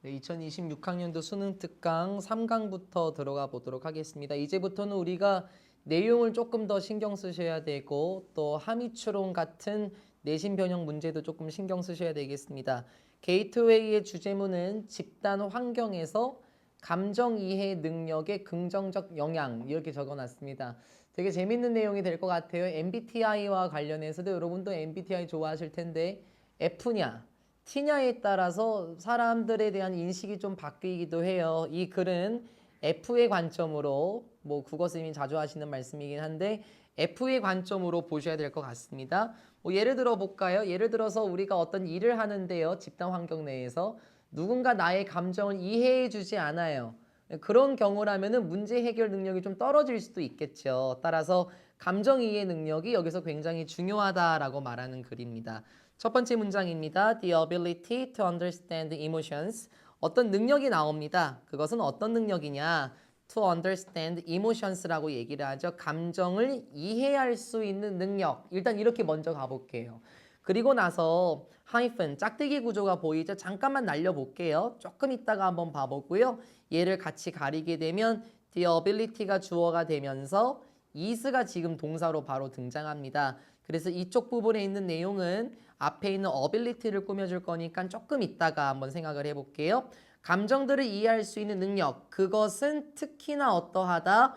네, 2026학년도 수능 특강 3강부터 들어가 보도록 하겠습니다. 이제부터는 우리가 내용을 조금 더 신경 쓰셔야 되고 또 함의추론 같은 내신 변형 문제도 조금 신경 쓰셔야 되겠습니다. 게이트웨이의 주제문은 집단 환경에서 감정 이해 능력의 긍정적 영향 이렇게 적어놨습니다. 되게 재밌는 내용이 될 것 같아요. MBTI와 관련해서도 여러분도 MBTI 좋아하실 텐데 F냐 T냐에 따라서 사람들에 대한 인식이 좀 바뀌기도 해요. 이 글은 F의 관점으로 뭐 국어선생님이 자주 하시는 말씀이긴 한데 F의 관점으로 보셔야 될 것 같습니다. 뭐 예를 들어 볼까요? 예를 들어서 우리가 어떤 일을 하는데요. 집단 환경 내에서 누군가 나의 감정을 이해해 주지 않아요. 그런 경우라면은 문제 해결 능력이 좀 떨어질 수도 있겠죠. 따라서 감정 이해 능력이 여기서 굉장히 중요하다라고 말하는 글입니다. 첫 번째 문장입니다. The ability to understand emotions. 어떤 능력이 나옵니다. 그것은 어떤 능력이냐? To understand emotions라고 얘기를 하죠. 감정을 이해할 수 있는 능력. 일단 이렇게 먼저 가볼게요. 그리고 나서 하이픈, 짝대기 구조가 보이죠? 잠깐만 날려볼게요. 조금 있다가 한번 봐보고요. 얘를 같이 가리게 되면 the ability가 주어가 되면서 is가 지금 동사로 바로 등장합니다. 그래서 이쪽 부분에 있는 내용은 앞에 있는 ability를 꾸며줄 거니까 조금 있다가 한번 생각을 해볼게요. 감정들을 이해할 수 있는 능력, 그것은 특히나 어떠하다,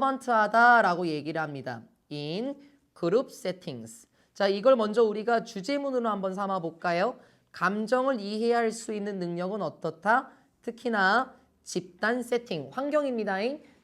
relevant하다라고 얘기를 합니다. in group settings. 자, 이걸 먼저 우리가 주제문으로 한번 삼아 볼까요? 감정을 이해할 수 있는 능력은 어떻다? 특히나 집단 세팅, 환경입니다.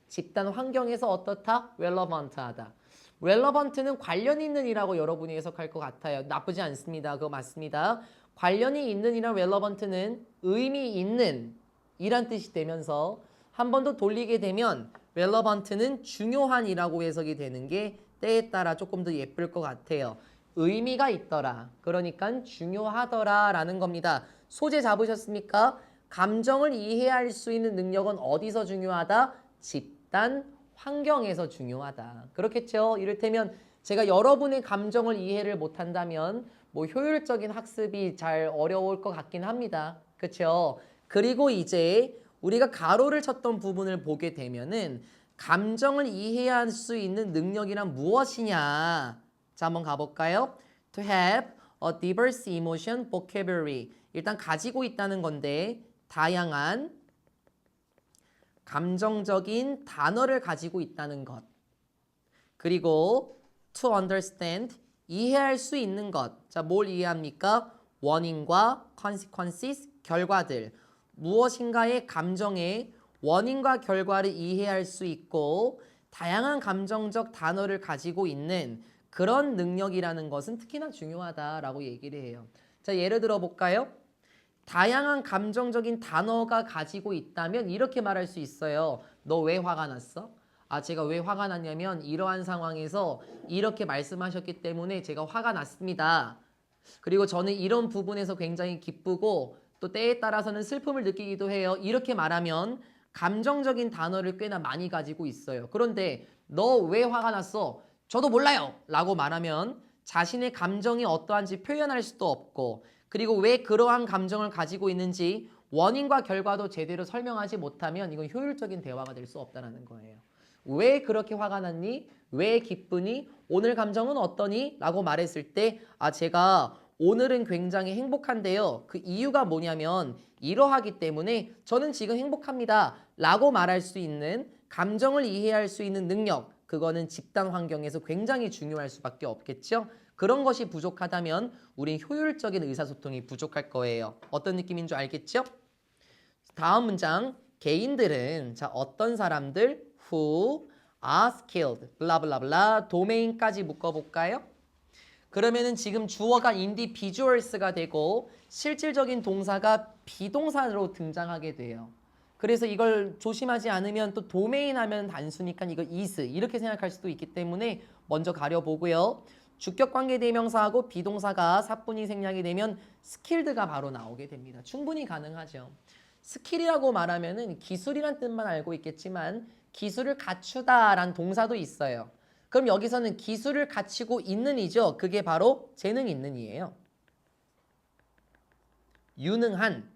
집단 환경에서 어떻다? relevant하다. relevant는 관련이 있는 이라고 여러분이 해석할 것 같아요. 나쁘지 않습니다. 그거 맞습니다. 관련이 있는 이랑 relevant는 의미 있는 이란 뜻이 되면서 한 번 더 돌리게 되면 relevant는 중요한 이라고 해석이 되는 게 때에 따라 조금 더 예쁠 것 같아요. 의미가 있더라. 그러니까 중요하더라 라는 겁니다. 소재 잡으셨습니까? 감정을 이해할 수 있는 능력은 어디서 중요하다? 집단 환경에서 중요하다. 그렇겠죠? 이를테면 제가 여러분의 감정을 이해를 못한다면 뭐 효율적인 학습이 잘 어려울 것 같긴 합니다. 그렇죠? 그리고 이제 우리가 가로를 쳤던 부분을 보게 되면은 감정을 이해할 수 있는 능력이란 무엇이냐? 자, 한번 가볼까요? To have a diverse emotion vocabulary. 일단 가지고 있다는 건데 다양한 감정적인 단어를 가지고 있다는 것. 그리고 to understand, 이해할 수 있는 것. 자, 뭘 이해합니까? 원인과 consequences, 결과들. 무엇인가의 감정의 원인과 결과를 이해할 수 있고 다양한 감정적 단어를 가지고 있는 그런 능력이라는 것은 특히나 중요하다라고 얘기를 해요. 자, 예를 들어 볼까요? 다양한 감정적인 단어가 가지고 있다면 이렇게 말할 수 있어요. 너 왜 화가 났어? 아, 제가 왜 화가 났냐면 이러한 상황에서 이렇게 말씀하셨기 때문에 제가 화가 났습니다. 그리고 저는 이런 부분에서 굉장히 기쁘고 또 때에 따라서는 슬픔을 느끼기도 해요. 이렇게 말하면 감정적인 단어를 꽤나 많이 가지고 있어요. 그런데 너 왜 화가 났어? 저도 몰라요. 라고 말하면 자신의 감정이 어떠한지 표현할 수도 없고 그리고 왜 그러한 감정을 가지고 있는지 원인과 결과도 제대로 설명하지 못하면 이건 효율적인 대화가 될 수 없다는 거예요. 왜 그렇게 화가 났니? 왜 기쁘니? 오늘 감정은 어떠니? 라고 말했을 때 아, 제가 오늘은 굉장히 행복한데요. 그 이유가 뭐냐면 이러하기 때문에 저는 지금 행복합니다. 라고 말할 수 있는 감정을 이해할 수 있는 능력, 그거는 집단 환경에서 굉장히 중요할 수밖에 없겠죠. 그런 것이 부족하다면 우린 효율적인 의사소통이 부족할 거예요. 어떤 느낌인 줄 알겠죠? 다음 문장. 개인들은 자 어떤 사람들 who are skilled 블라블라블라 도메인까지 묶어볼까요? 그러면은 지금 주어가 individuals가 되고 실질적인 동사가 비동사로 등장하게 돼요. 그래서 이걸 조심하지 않으면 또 도메인 하면 단수니까 이거 is 이렇게 생각할 수도 있기 때문에 먼저 가려보고요. 주격관계대명사하고 비동사가 사뿐히 생략이 되면 skilled가 바로 나오게 됩니다. 충분히 가능하죠. 스킬이라고 말하면은 기술이란 뜻만 알고 있겠지만 기술을 갖추다란 동사도 있어요. 그럼 여기서는 기술을 갖추고 있는 이죠. 그게 바로 재능 있는 이에요. 유능한.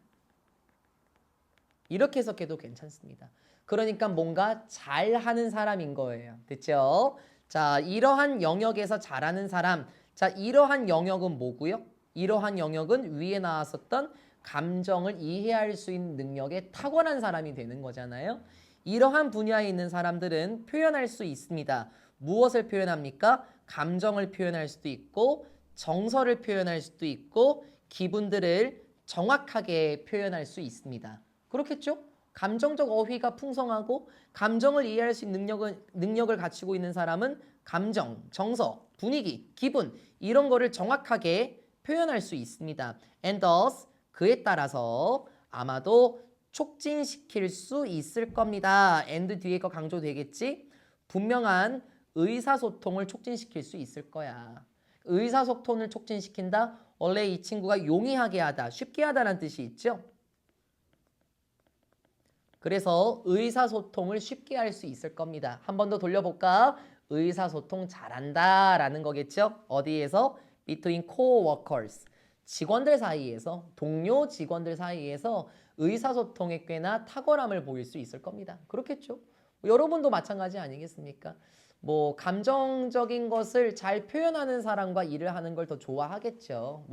이렇게 해석해도 괜찮습니다. 그러니까 뭔가 잘하는 사람인 거예요. 됐죠? 자, 이러한 영역에서 잘하는 사람. 자, 이러한 영역은 뭐고요? 이러한 영역은 위에 나왔었던 감정을 이해할 수 있는 능력에 탁월한 사람이 되는 거잖아요. 이러한 분야에 있는 사람들은 표현할 수 있습니다. 무엇을 표현합니까? 감정을 표현할 수도 있고 정서를 표현할 수도 있고 기분들을 정확하게 표현할 수 있습니다. 그렇겠죠? 감정적 어휘가 풍성하고 감정을 이해할 수 있는 능력을 갖추고 있는 사람은 감정, 정서, 분위기, 기분 이런 거를 정확하게 표현할 수 있습니다. And thus 그에 따라서 아마도 촉진시킬 수 있을 겁니다. and 뒤에 거 강조되겠지? 분명한 의사소통을 촉진시킬 수 있을 거야. 의사소통을 촉진시킨다? 원래 이 친구가 용이하게 하다, 쉽게 하다라는 뜻이 있죠? 그래서 의사소통을 쉽게 할 수 있을 겁니다. 한 번 더 돌려볼까? 의사소통 잘한다 라는 거겠죠? 어디에서? Between co-workers. 직원들 사이에서, 동료 직원들 사이에서 의사소통에 꽤나 탁월함을 보일 수 있을 겁니다. 그렇겠죠? 여러분도 마찬가지 아니겠습니까? 뭐 감정적인 것을 잘 표현하는 사람과 일을 하는 걸 더 좋아하겠죠.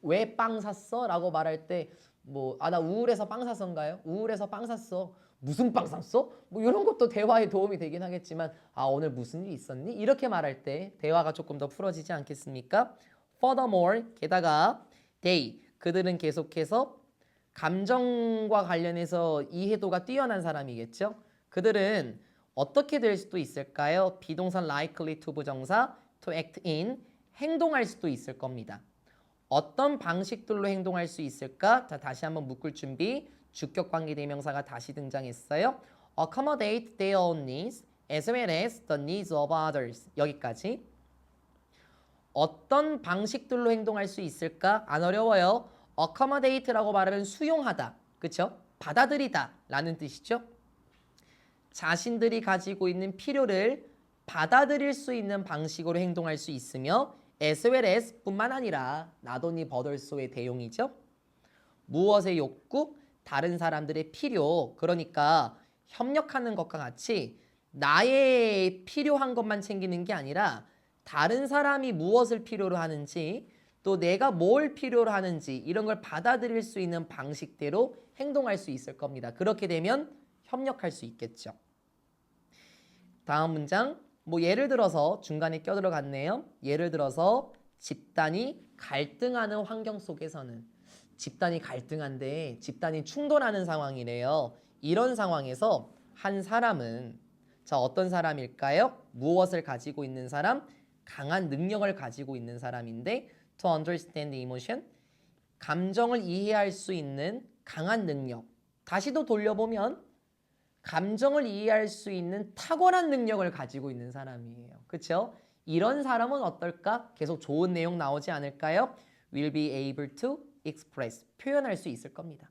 왜 빵 샀어? 라고 말할 때 나 우울해서 빵 샀어인가요? 우울해서 빵 샀어. 무슨 빵 샀어? 뭐 이런 것도 대화에 도움이 되긴 하겠지만 오늘 무슨 일 있었니? 이렇게 말할 때 대화가 조금 더 풀어지지 않겠습니까? Furthermore, 게다가 그들은 계속해서 감정과 관련해서 이해도가 뛰어난 사람이겠죠? 그들은 어떻게 될 수도 있을까요? 비동사 likely to 부정사 to act in 행동할 수도 있을 겁니다. 어떤 방식들로 행동할 수 있을까? 자, 다시 한번 묶을 준비. 주격 관계 대명사가 다시 등장했어요. Accommodate their own needs as well as the needs of others. 여기까지. 어떤 방식들로 행동할 수 있을까? 안 어려워요. accommodate라고 말하면 수용하다. 그렇죠? 받아들이다 라는 뜻이죠. 자신들이 가지고 있는 필요를 받아들일 수 있는 방식으로 행동할 수 있으며 as well as 뿐만 아니라 나도니 버덜소의 대용이죠. 무엇의 욕구? 다른 사람들의 필요. 그러니까 협력하는 것과 같이 나의 필요한 것만 챙기는 게 아니라 다른 사람이 무엇을 필요로 하는지 또 내가 뭘 필요로 하는지 이런 걸 받아들일 수 있는 방식대로 행동할 수 있을 겁니다. 그렇게 되면 협력할 수 있겠죠. 다음 문장. 예를 들어서 중간에 껴들어갔네요. 예를 들어서 집단이 갈등하는 환경 속에서는 집단이 갈등한데 집단이 충돌하는 상황이래요. 이런 상황에서 한 사람은 어떤 사람일까요? 무엇을 가지고 있는 사람? 강한 능력을 가지고 있는 사람인데 to understand the emotion 감정을 이해할 수 있는 강한 능력. 다시도 돌려보면 감정을 이해할 수 있는 탁월한 능력을 가지고 있는 사람이에요. 그렇죠? 이런 사람은 어떨까? 계속 좋은 내용 나오지 않을까요? Will be able to express. 표현할 수 있을 겁니다.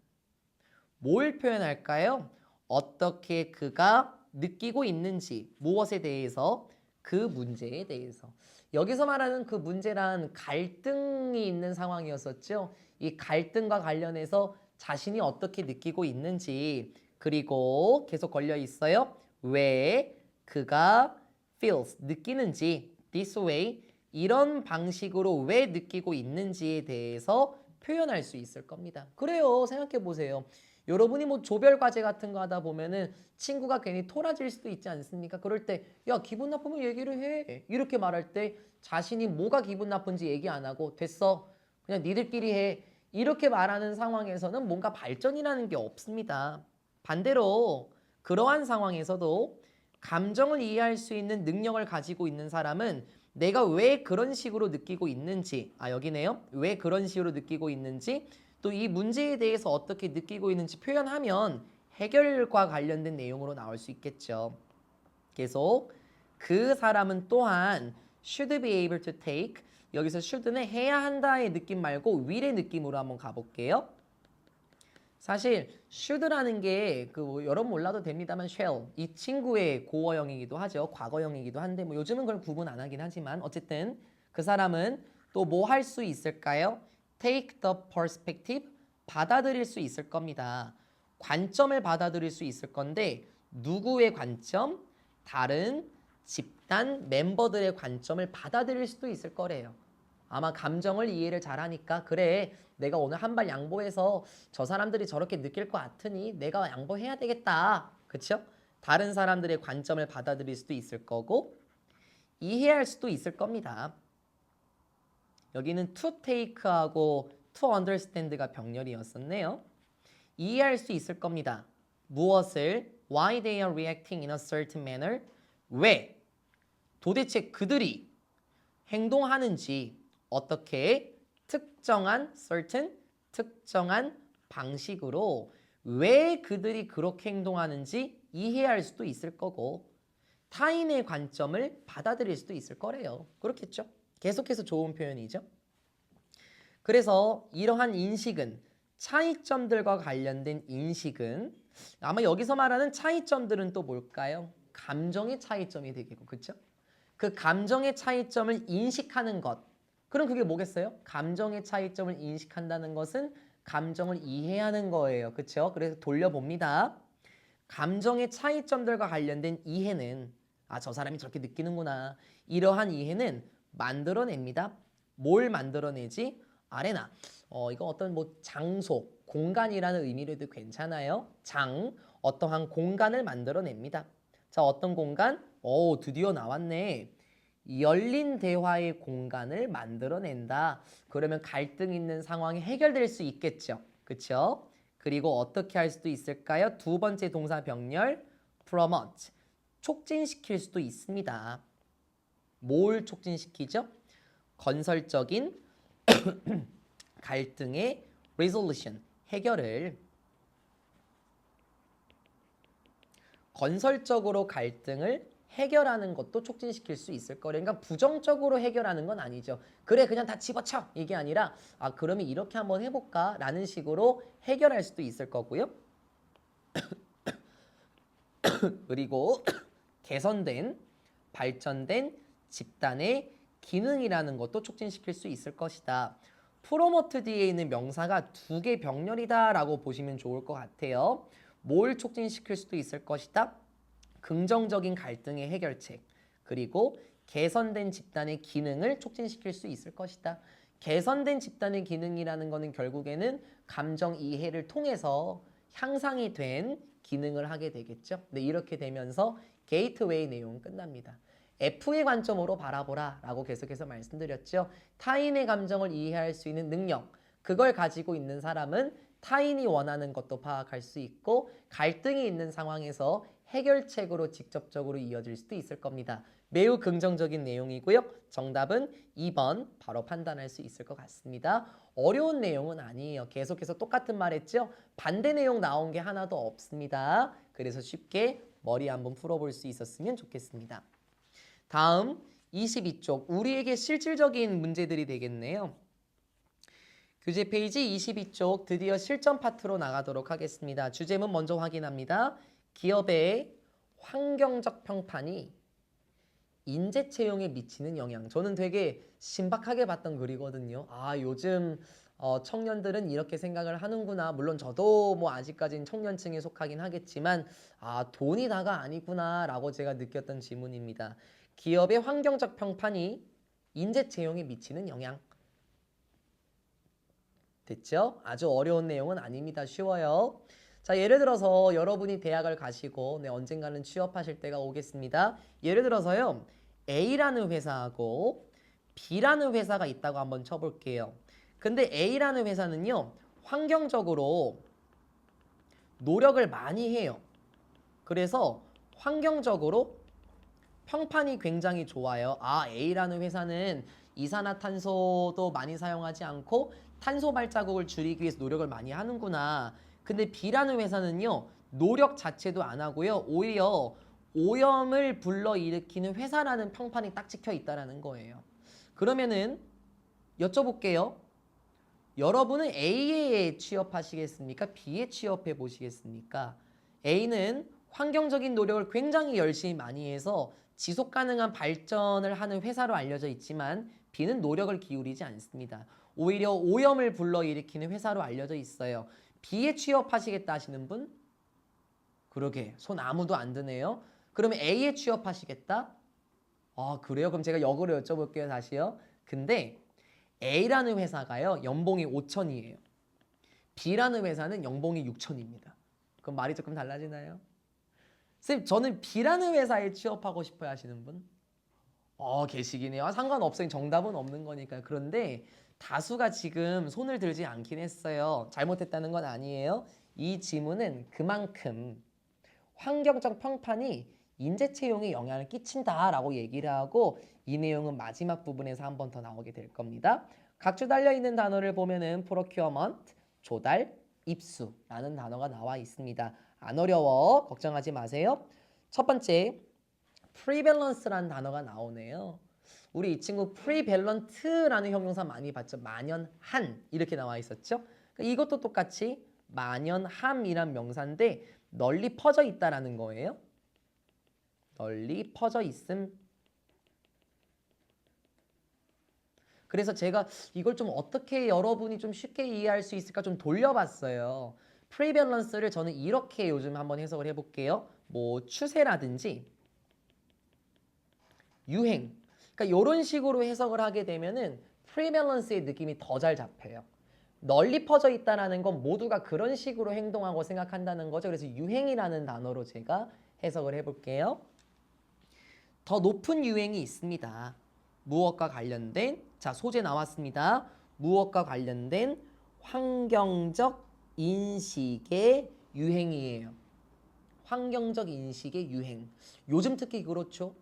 뭘 표현할까요? 어떻게 그가 느끼고 있는지, 무엇에 대해서, 그 문제에 대해서. 여기서 말하는 그 문제란 갈등이 있는 상황이었었죠. 이 갈등과 관련해서 자신이 어떻게 느끼고 있는지 그리고 계속 걸려 있어요. 왜 그가 feels 느끼는지 this way 이런 방식으로 왜 느끼고 있는지에 대해서 표현할 수 있을 겁니다. 그래요. 생각해 보세요. 여러분이 조별 과제 같은 거 하다 보면은 친구가 괜히 토라질 수도 있지 않습니까? 그럴 때 야 기분 나쁘면 얘기를 해. 이렇게 말할 때 자신이 뭐가 기분 나쁜지 얘기 안 하고 됐어. 그냥 니들끼리 해. 이렇게 말하는 상황에서는 뭔가 발전이라는 게 없습니다. 반대로 그러한 상황에서도 감정을 이해할 수 있는 능력을 가지고 있는 사람은 내가 왜 그런 식으로 느끼고 있는지 여기네요. 왜 그런 식으로 느끼고 있는지 또 이 문제에 대해서 어떻게 느끼고 있는지 표현하면 해결과 관련된 내용으로 나올 수 있겠죠. 계속 그 사람은 또한 should be able to take 여기서 should는 해야 한다의 느낌 말고 will의 느낌으로 한번 가볼게요. 사실 should라는 게 여러분 몰라도 됩니다만 shall 이 친구의 고어형이기도 하죠. 과거형이기도 한데 요즘은 그걸 구분 안 하긴 하지만 어쨌든 그 사람은 또 뭐 할 수 있을까요? Take the perspective 받아들일 수 있을 겁니다. 관점을 받아들일 수 있을 건데 누구의 관점? 다른 집단 멤버들의 관점을 받아들일 수도 있을 거래요. 아마 감정을 이해를 잘하니까 그래 내가 오늘 한 발 양보해서 저 사람들이 저렇게 느낄 것 같으니 내가 양보해야 되겠다. 그렇죠? 다른 사람들의 관점을 받아들일 수도 있을 거고 이해할 수도 있을 겁니다. 여기는 to take하고 to understand가 병렬이었었네요. 이해할 수 있을 겁니다. 무엇을? Why they are reacting in a certain manner? 왜? 도대체 그들이 행동하는지 어떻게 특정한 certain 특정한 방식으로 왜 그들이 그렇게 행동하는지 이해할 수도 있을 거고 타인의 관점을 받아들일 수도 있을 거래요. 그렇겠죠? 계속해서 좋은 표현이죠. 그래서 이러한 인식은 차이점들과 관련된 인식은 아마 여기서 말하는 차이점들은 또 뭘까요? 감정의 차이점이 되겠고 그렇죠? 그 감정의 차이점을 인식하는 것. 그럼 그게 뭐겠어요? 감정의 차이점을 인식한다는 것은 감정을 이해하는 거예요. 그렇죠? 그래서 돌려봅니다. 감정의 차이점들과 관련된 이해는 저 사람이 저렇게 느끼는구나. 이러한 이해는 만들어냅니다. 뭘 만들어내지? 아레나. 이거 어떤 장소, 공간이라는 의미로도 괜찮아요. 어떠한 공간을 만들어냅니다. 자, 어떤 공간? 드디어 나왔네. 열린 대화의 공간을 만들어낸다. 그러면 갈등 있는 상황이 해결될 수 있겠죠. 그렇죠? 그리고 어떻게 할 수도 있을까요? 두 번째 동사 병렬 promote. 촉진시킬 수도 있습니다. 뭘 촉진시키죠? 건설적인 갈등의 resolution, 해결을 건설적으로 갈등을 해결하는 것도 촉진시킬 수 있을 거예요. 그러니까 부정적으로 해결하는 건 아니죠. 그래 그냥 다 집어쳐 이게 아니라 그러면 이렇게 한번 해볼까 라는 식으로 해결할 수도 있을 거고요. 그리고 개선된 발전된 집단의 기능이라는 것도 촉진시킬 수 있을 것이다. 프로모트 뒤에 있는 명사가 두 개 병렬이다 라고 보시면 좋을 것 같아요. 뭘 촉진시킬 수도 있을 것이다. 긍정적인 갈등의 해결책 그리고 개선된 집단의 기능을 촉진시킬 수 있을 것이다. 개선된 집단의 기능이라는 것은 결국에는 감정 이해를 통해서 향상이 된 기능을 하게 되겠죠. 근데 이렇게 되면서 게이트웨이 내용은 끝납니다. F의 관점으로 바라보라 라고 계속해서 말씀드렸죠. 타인의 감정을 이해할 수 있는 능력, 그걸 가지고 있는 사람은 타인이 원하는 것도 파악할 수 있고 갈등이 있는 상황에서 해결책으로 직접적으로 이어질 수도 있을 겁니다. 매우 긍정적인 내용이고요. 정답은 2번 바로 판단할 수 있을 것 같습니다. 어려운 내용은 아니에요. 계속해서 똑같은 말 했죠? 반대 내용 나온 게 하나도 없습니다. 그래서 쉽게 머리 한번 풀어볼 수 있었으면 좋겠습니다. 다음 22쪽 우리에게 실질적인 문제들이 되겠네요. 교재 페이지 22쪽 드디어 실전 파트로 나가도록 하겠습니다. 주제문 먼저 확인합니다. 기업의 환경적 평판이 인재 채용에 미치는 영향. 저는 되게 신박하게 봤던 글이거든요. 요즘 청년들은 이렇게 생각을 하는구나. 물론 저도 아직까지는 청년층에 속하긴 하겠지만 돈이 다가 아니구나 라고 제가 느꼈던 지문입니다. 기업의 환경적 평판이 인재 채용에 미치는 영향. 됐죠? 아주 어려운 내용은 아닙니다. 쉬워요. 자, 예를 들어서 여러분이 대학을 가시고 언젠가는 취업하실 때가 오겠습니다. 예를 들어서요. A라는 회사하고 B라는 회사가 있다고 한번 쳐볼게요. 근데 A라는 회사는요. 환경적으로 노력을 많이 해요. 그래서 환경적으로 평판이 굉장히 좋아요. A라는 회사는 이산화탄소도 많이 사용하지 않고 탄소 발자국을 줄이기 위해서 노력을 많이 하는구나. 근데 B라는 회사는요. 노력 자체도 안 하고요. 오히려 오염을 불러일으키는 회사라는 평판이 딱 찍혀 있다는 거예요. 그러면은 여쭤볼게요. 여러분은 A에 취업하시겠습니까? B에 취업해 보시겠습니까? A는 환경적인 노력을 굉장히 열심히 많이 해서 지속 가능한 발전을 하는 회사로 알려져 있지만 B는 노력을 기울이지 않습니다. 오히려 오염을 불러일으키는 회사로 알려져 있어요. B에 취업하시겠다 하시는 분? 그러게 손 아무도 안 드네요. 그러면 A에 취업하시겠다? 아, 그래요? 그럼 제가 역으로 여쭤볼게요, 다시요. 근데 A라는 회사가요, 연봉이 5천이에요. B라는 회사는 연봉이 6천입니다. 그럼 말이 조금 달라지나요? 선생님, 저는 B라는 회사에 취업하고 싶어요 하시는 분? 계시긴 해요. 상관없어요. 정답은 없는 거니까요. 그런데 다수가 지금 손을 들지 않긴 했어요. 잘못했다는 건 아니에요. 이 지문은 그만큼 환경적 평판이 인재 채용에 영향을 끼친다라고 얘기를 하고 이 내용은 마지막 부분에서 한 번 더 나오게 될 겁니다. 각주 달려있는 단어를 보면은 procurement, 조달, 입수라는 단어가 나와 있습니다. 안 어려워. 걱정하지 마세요. 첫 번째, prebalance라는 단어가 나오네요. 우리 이 친구 prevalent라는 형용사 많이 봤죠? 만연한 이렇게 나와 있었죠? 이것도 똑같이 만연함이란 명사인데 널리 퍼져 있다라는 거예요. 널리 퍼져 있음. 그래서 제가 이걸 좀 어떻게 여러분이 좀 쉽게 이해할 수 있을까 좀 돌려봤어요. prevalence를 저는 이렇게 요즘 한번 해석을 해볼게요. 뭐 추세라든지 유행. 그러니까 이런 식으로 해석을 하게 되면은 prevalence의 느낌이 더 잘 잡혀요. 널리 퍼져 있다는 건 모두가 그런 식으로 행동하고 생각한다는 거죠. 그래서 유행이라는 단어로 제가 해석을 해볼게요. 더 높은 유행이 있습니다. 무엇과 관련된, 자, 소재 나왔습니다. 무엇과 관련된 환경적 인식의 유행이에요. 환경적 인식의 유행. 요즘 특히 그렇죠.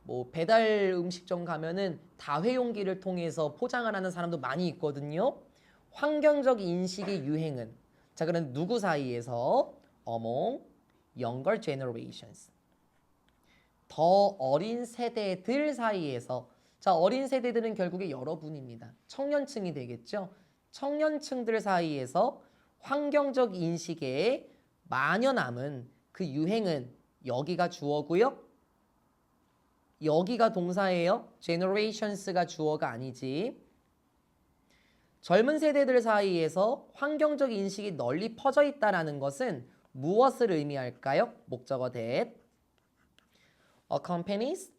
뭐 배달 음식점 가면은 다회용기를 통해서 포장을 하는 사람도 많이 있거든요. 환경적 인식의 유행은, 자, 그럼 누구 사이에서? among younger generations. 더 어린 세대들 사이에서. 자, 어린 세대들은 결국에 여러분입니다. 청년층이 되겠죠. 청년층들 사이에서 환경적 인식에 만연함은, 그 유행은, 여기가 주어고요. 여기가 동사예요. generations가 주어가 아니지. 젊은 세대들 사이에서 환경적 인식이 널리 퍼져 있다는 것은 무엇을 의미할까요? 목적어 that. A company's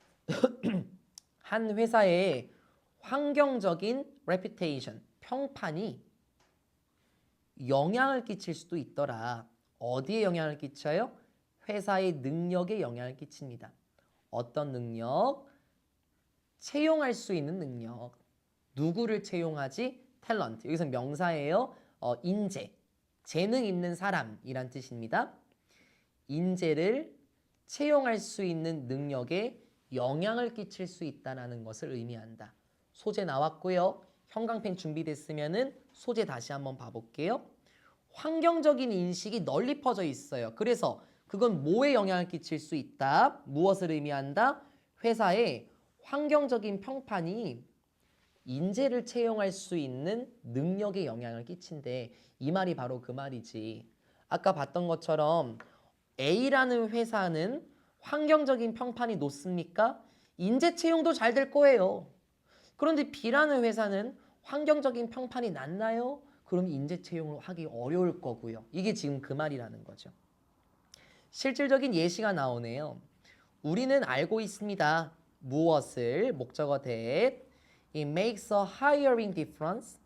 한 회사의 환경적인 reputation, 평판이 영향을 끼칠 수도 있더라. 어디에 영향을 끼쳐요? 회사의 능력에 영향을 끼칩니다. 어떤 능력? 채용할 수 있는 능력. 누구를 채용하지? 탤런트. 여기서 명사예요. 인재. 재능 있는 사람이란 뜻입니다. 인재를 채용할 수 있는 능력에 영향을 끼칠 수 있다는 것을 의미한다. 소재 나왔고요. 형광펜 준비됐으면은 소재 다시 한번 봐볼게요. 환경적인 인식이 널리 퍼져 있어요. 그래서 그건 뭐에 영향을 끼칠 수 있다? 무엇을 의미한다? 회사의 환경적인 평판이 인재를 채용할 수 있는 능력에 영향을 끼친대. 이 말이 바로 그 말이지. 아까 봤던 것처럼 A라는 회사는 환경적인 평판이 높습니까? 인재 채용도 잘 될 거예요. 그런데 B라는 회사는 환경적인 평판이 낮나요? 그럼 인재 채용을 하기 어려울 거고요. 이게 지금 그 말이라는 거죠. 실질적인 예시가 나오네요. 우리는 알고 있습니다. 무엇을? 목적어 that. It makes a hiring difference.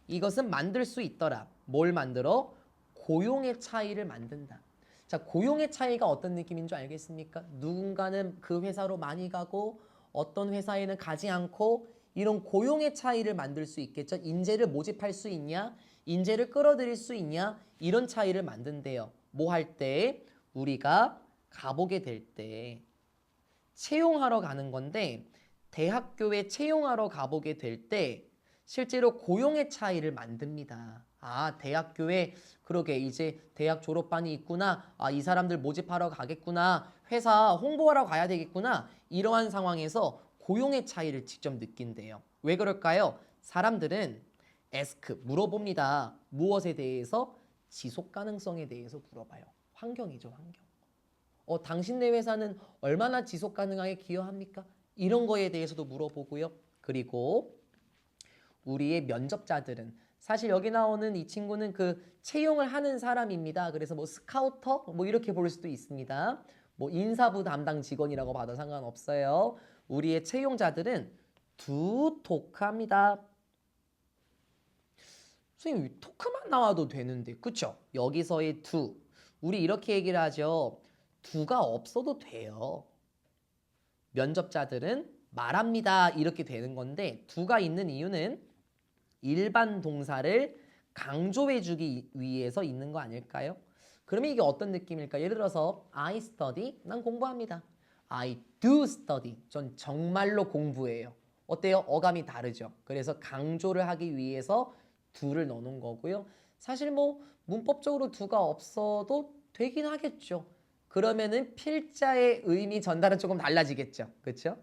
이것은 만들 수 있더라. 뭘 만들어? 고용의 차이를 만든다. 자, 고용의 차이가 어떤 느낌인 줄 알겠습니까? 누군가는 그 회사로 많이 가고 어떤 회사에는 가지 않고 이런 고용의 차이를 만들 수 있겠죠. 인재를 모집할 수 있냐? 인재를 끌어들일 수 있냐? 이런 차이를 만든대요. 뭐 할 때? 우리가 가보게 될 때. 채용하러 가는 건데 대학교에 채용하러 가보게 될 때 실제로 고용의 차이를 만듭니다. 아, 대학교에 그러게 이제 대학 졸업반이 있구나. 아, 이 사람들 모집하러 가겠구나. 회사 홍보하러 가야 되겠구나. 이러한 상황에서 고용의 차이를 직접 느낀대요. 왜 그럴까요? 사람들은 ask, 물어봅니다. 무엇에 대해서? 지속 가능성에 대해서 물어봐요. 환경이죠, 환경. 당신네 회사는 얼마나 지속 가능하게 기여합니까? 이런 거에 대해서도 물어보고요. 그리고 우리의 면접자들은 사실 여기 나오는 이 친구는 그 채용을 하는 사람입니다. 그래서 뭐 스카우터 뭐 이렇게 볼 수도 있습니다. 뭐 인사부 담당 직원이라고 봐도 상관없어요. 우리의 채용자들은 두 토크합니다. 선생님 토크만 나와도 되는데 그쵸? 여기서의 두 우리 이렇게 얘기를 하죠. 두가 없어도 돼요. 면접자들은 말합니다 이렇게 되는 건데 두가 있는 이유는 일반 동사를 강조해주기 위해서 있는 거 아닐까요? 그러면 이게 어떤 느낌일까? 예를 들어서 I study, 난 공부합니다. I do study, 전 정말로 공부해요. 어때요? 어감이 다르죠. 그래서 강조를 하기 위해서 do를 넣어놓은 거고요. 사실 뭐 문법적으로 do가 없어도 되긴 하겠죠. 그러면은 필자의 의미 전달은 조금 달라지겠죠. 그렇죠?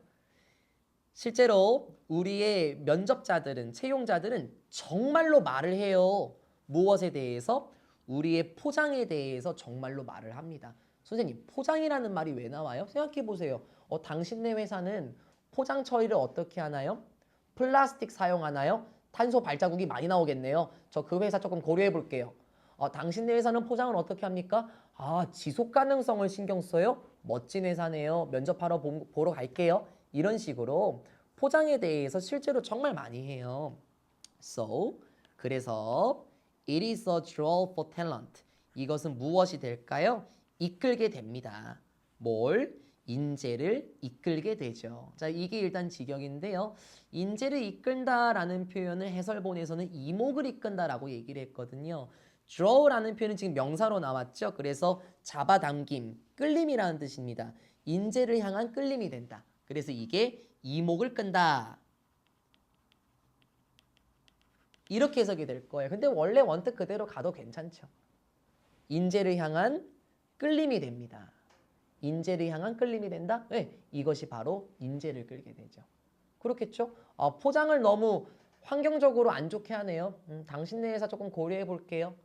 실제로 우리의 면접자들은, 채용자들은 정말로 말을 해요. 무엇에 대해서? 우리의 포장에 대해서 정말로 말을 합니다. 선생님, 포장이라는 말이 왜 나와요? 생각해 보세요. 당신네 회사는 포장 처리를 어떻게 하나요? 플라스틱 사용하나요? 탄소 발자국이 많이 나오겠네요. 저 그 회사 조금 고려해 볼게요. 당신네 회사는 포장을 어떻게 합니까? 지속 가능성을 신경 써요? 멋진 회사네요. 면접하러 보러 갈게요. 이런 식으로 포장에 대해서 실제로 정말 많이 해요. So, 그래서 it is a draw for talent. 이것은 무엇이 될까요? 이끌게 됩니다. 뭘? 인재를 이끌게 되죠. 자, 이게 일단 직역인데요. 인재를 이끈다라는 표현을 해설본에서는 이목을 이끈다라고 얘기를 했거든요. draw라는 표현은 지금 명사로 나왔죠. 그래서 잡아당김, 끌림이라는 뜻입니다. 인재를 향한 끌림이 된다. 그래서 이게 이목을 끈다. 이렇게 해석이 될 거예요. 근데 원래 원뜻 그대로 가도 괜찮죠. 인재를 향한 끌림이 됩니다. 인재를 향한 끌림이 된다? 네, 이것이 바로 인재를 끌게 되죠. 그렇겠죠? 포장을 너무 환경적으로 안 좋게 하네요. 당신네 회사 조금 고려해 볼게요.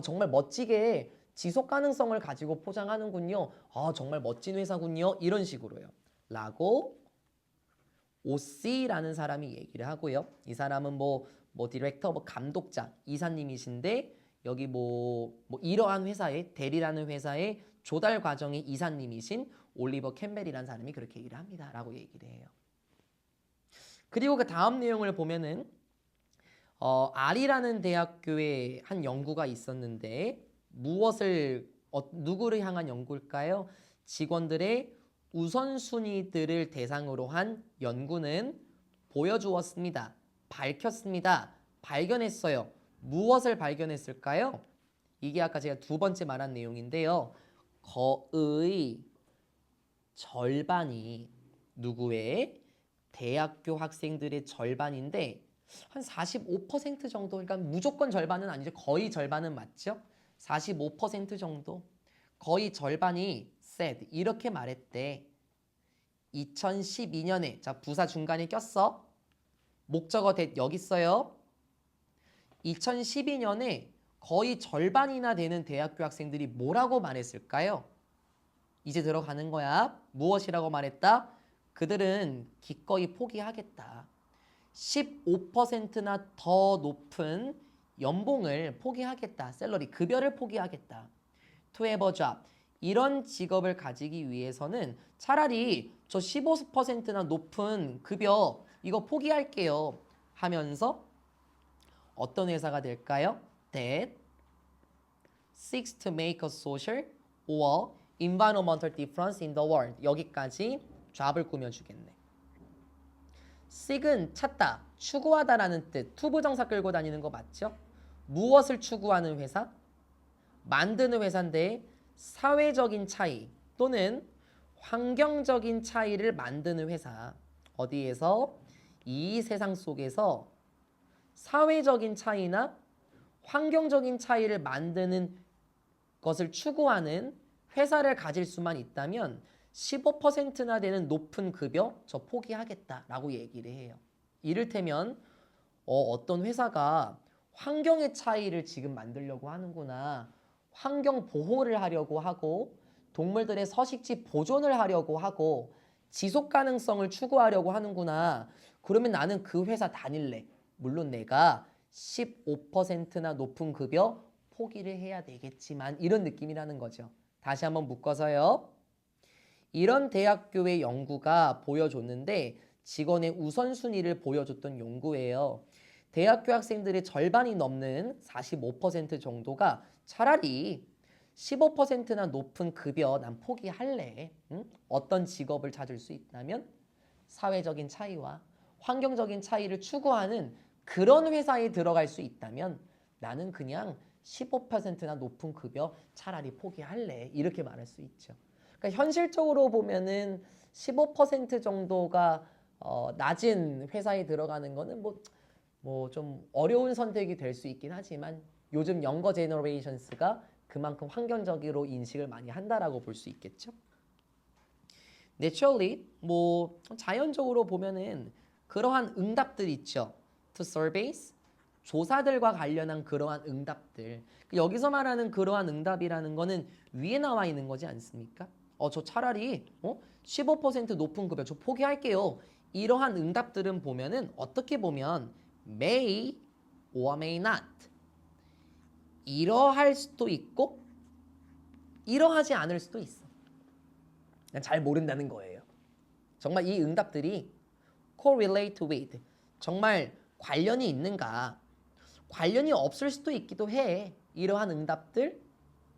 정말 멋지게 지속 가능성을 가지고 포장하는군요. 정말 멋진 회사군요. 이런 식으로요. 라고 OC라는 사람이 얘기를 하고요. 이 사람은 뭐 디렉터, 감독자, 이사님이신데 여기 이러한 회사의 대리라는 회사의 조달 과정의 이사님이신 올리버 캠벨이라는 사람이 그렇게 얘기를 합니다. 라고 얘기를 해요. 그리고 그 다음 내용을 보면은 R이라는 대학교에 한 연구가 있었는데 누구를 향한 연구일까요? 직원들의 우선순위들을 대상으로 한 연구는 보여주었습니다. 밝혔습니다. 발견했어요. 무엇을 발견했을까요? 이게 아까 제가 두 번째 말한 내용인데요. 거의 절반이 누구의? 대학교 학생들의 절반인데 한 45% 정도, 그러니까 무조건 절반은 아니죠. 거의 절반은 맞죠? 45% 정도, 거의 절반이 said, 이렇게 말했대. 2012년에, 자 부사 중간에 꼈어. 목적어 that 여기 있어요. 2012년에 거의 절반이나 되는 대학교 학생들이 뭐라고 말했을까요? 이제 들어가는 거야. 무엇이라고 말했다? 그들은 기꺼이 포기하겠다. 15%나 더 높은 연봉을 포기하겠다. 샐러리, 급여를 포기하겠다. To have a job. 이런 직업을 가지기 위해서는 차라리 저 15%나 높은 급여 이거 포기할게요 하면서 어떤 회사가 될까요? That seeks to make a social or environmental difference in the world. 여기까지 잡을 꾸며주겠네. seek은 찾다, 추구하다라는 뜻. 투부정사 끌고 다니는 거 맞죠? 무엇을 추구하는 회사? 만드는 회사인데 사회적인 차이 또는 환경적인 차이를 만드는 회사. 어디에서? 이 세상 속에서 사회적인 차이나 환경적인 차이를 만드는 것을 추구하는 회사를 가질 수만 있다면 15%나 되는 높은 급여 저 포기하겠다라고 얘기를 해요. 이를테면 어떤 회사가 환경의 차이를 지금 만들려고 하는구나. 환경 보호를 하려고 하고 동물들의 서식지 보존을 하려고 하고 지속 가능성을 추구하려고 하는구나. 그러면 나는 그 회사 다닐래. 물론 내가 15%나 높은 급여 포기를 해야 되겠지만 이런 느낌이라는 거죠. 다시 한번 묶어서요. 이런 대학교의 연구가 보여줬는데 직원의 우선순위를 보여줬던 연구예요. 대학교 학생들의 절반이 넘는 45% 정도가 차라리 15%나 높은 급여 난 포기할래. 응? 어떤 직업을 찾을 수 있다면 사회적인 차이와 환경적인 차이를 추구하는 그런 회사에 들어갈 수 있다면 나는 그냥 15%나 높은 급여 차라리 포기할래. 이렇게 말할 수 있죠. 그러니까 현실적으로 보면은 15% 정도가 낮은 회사에 들어가는 거는 뭐 좀 어려운 선택이 될 수 있긴 하지만 요즘 영거 제너레이션스가 그만큼 환경적으로 인식을 많이 한다라고 볼 수 있겠죠. Naturally, 뭐 자연적으로 보면은 그러한 응답들 있죠. To surveys, 조사들과 관련한 그러한 응답들. 여기서 말하는 그러한 응답이라는 거는 위에 나와 있는 거지 않습니까? 저 차라리 15% 높은 급여 저 포기할게요. 이러한 응답들은 보면은 어떻게 보면 may or may not 이러할 수도 있고 이러하지 않을 수도 있어. 그냥 잘 모른다는 거예요. 정말 이 응답들이 correlate with 정말 관련이 있는가? 관련이 없을 수도 있기도 해. 이러한 응답들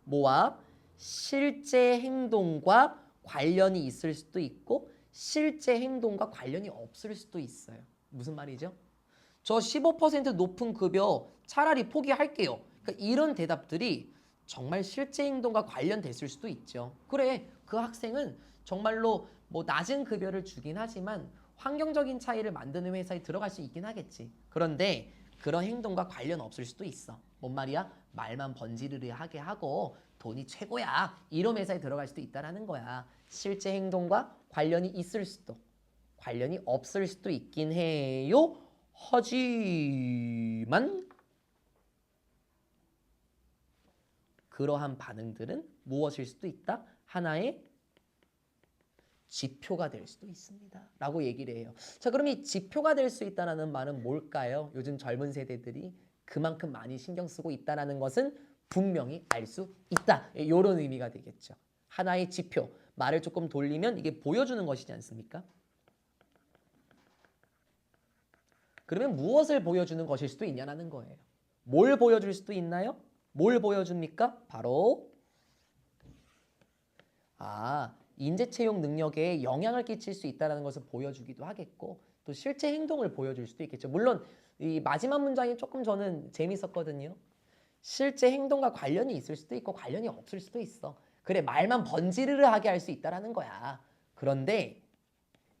뭐와 실제 행동과 관련이 있을 수도 있고 실제 행동과 관련이 없을 수도 있어요. 무슨 말이죠? 저 15% 높은 급여 차라리 포기할게요. 그러니까 이런 대답들이 정말 실제 행동과 관련됐을 수도 있죠. 그래, 그 학생은 정말로 뭐 낮은 급여를 주긴 하지만 환경적인 차이를 만드는 회사에 들어갈 수 있긴 하겠지. 그런데 그런 행동과 관련 없을 수도 있어. 뭔 말이야? 말만 번지르르하게 하고 돈이 최고야. 이런 회사에 들어갈 수도 있다라는 거야. 실제 행동과 관련이 있을 수도, 관련이 없을 수도 있긴 해요. 하지만 그러한 반응들은 무엇일 수도 있다? 하나의 지표가 될 수도 있습니다. 라고 얘기를 해요. 자, 그럼 이 지표가 될 수 있다는 말은 뭘까요? 요즘 젊은 세대들이 그만큼 많이 신경 쓰고 있다는 것은 분명히 알 수 있다. 이런 의미가 되겠죠. 하나의 지표. 말을 조금 돌리면 이게 보여주는 것이지 않습니까? 그러면 무엇을 보여주는 것일 수도 있냐는 거예요. 뭘 보여줄 수도 있나요? 뭘 보여줍니까? 바로 인재 채용 능력에 영향을 끼칠 수 있다는 것을 보여주기도 하겠고 또 실제 행동을 보여줄 수도 있겠죠. 물론 이 마지막 문장이 조금 저는 재밌었거든요. 실제 행동과 관련이 있을 수도 있고 관련이 없을 수도 있어. 그래, 말만 번지르르하게 할 수 있다는 거야. 그런데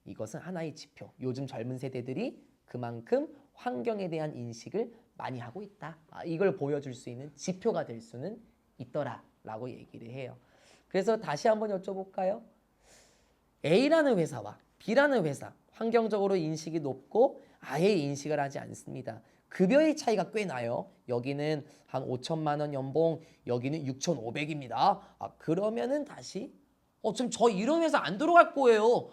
이것은 하나의 지표. 요즘 젊은 세대들이 그만큼 환경에 대한 인식을 많이 하고 있다. 이걸 보여줄 수 있는 지표가 될 수는 있더라라고 얘기를 해요. 그래서 다시 한번 여쭤볼까요? A라는 회사와 B라는 회사, 환경적으로 인식이 높고 아예 인식을 하지 않습니다. 급여의 차이가 꽤 나요. 여기는 한 5천만 원 연봉, 여기는 6,500입니다. 그러면은 다시 지금 저 이런 회사 안 들어갈 거예요.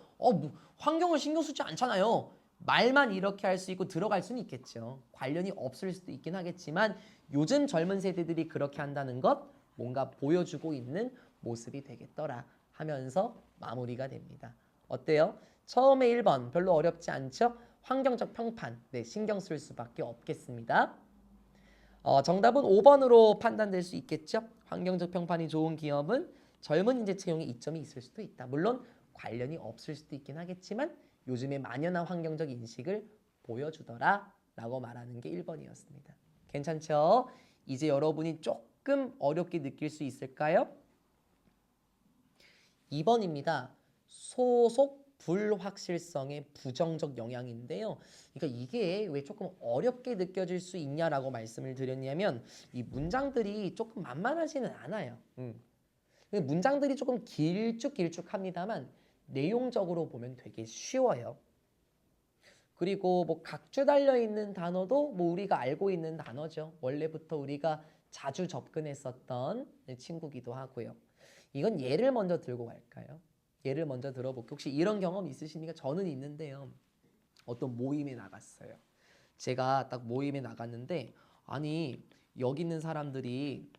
환경을 신경 쓰지 않잖아요. 말만 이렇게 할 수 있고 들어갈 수는 있겠죠. 관련이 없을 수도 있긴 하겠지만 요즘 젊은 세대들이 그렇게 한다는 것 뭔가 보여주고 있는 모습이 되겠더라 하면서 마무리가 됩니다. 어때요? 처음에 1번 별로 어렵지 않죠? 환경적 평판, 네, 신경 쓸 수밖에 없겠습니다. 정답은 5번으로 판단될 수 있겠죠? 환경적 평판이 좋은 기업은 젊은 인재 채용에 이점이 있을 수도 있다. 물론 관련이 없을 수도 있긴 하겠지만 요즘에 만연한 환경적 인식을 보여주더라 라고 말하는 게 1번이었습니다. 괜찮죠? 이제 여러분이 조금 어렵게 느낄 수 있을까요? 2번입니다. 소속 불확실성의 부정적 영향인데요. 그러니까 이게 왜 조금 어렵게 느껴질 수 있냐라고 말씀을 드렸냐면 이 문장들이 조금 만만하지는 않아요. 문장들이 조금 길쭉길쭉합니다만 내용적으로 보면 되게 쉬워요. 그리고 뭐 각주 달려있는 단어도 뭐 우리가 알고 있는 단어죠. 원래부터 우리가 자주 접근했었던 친구기도 하고요. 이건 예를 먼저 들고 갈까요? 예를 먼저 들어볼게요. 혹시 이런 경험 있으십니까? 저는 있는데요. 어떤 모임에 나갔어요. 제가 딱 모임에 나갔는데 아니 여기 있는 사람들이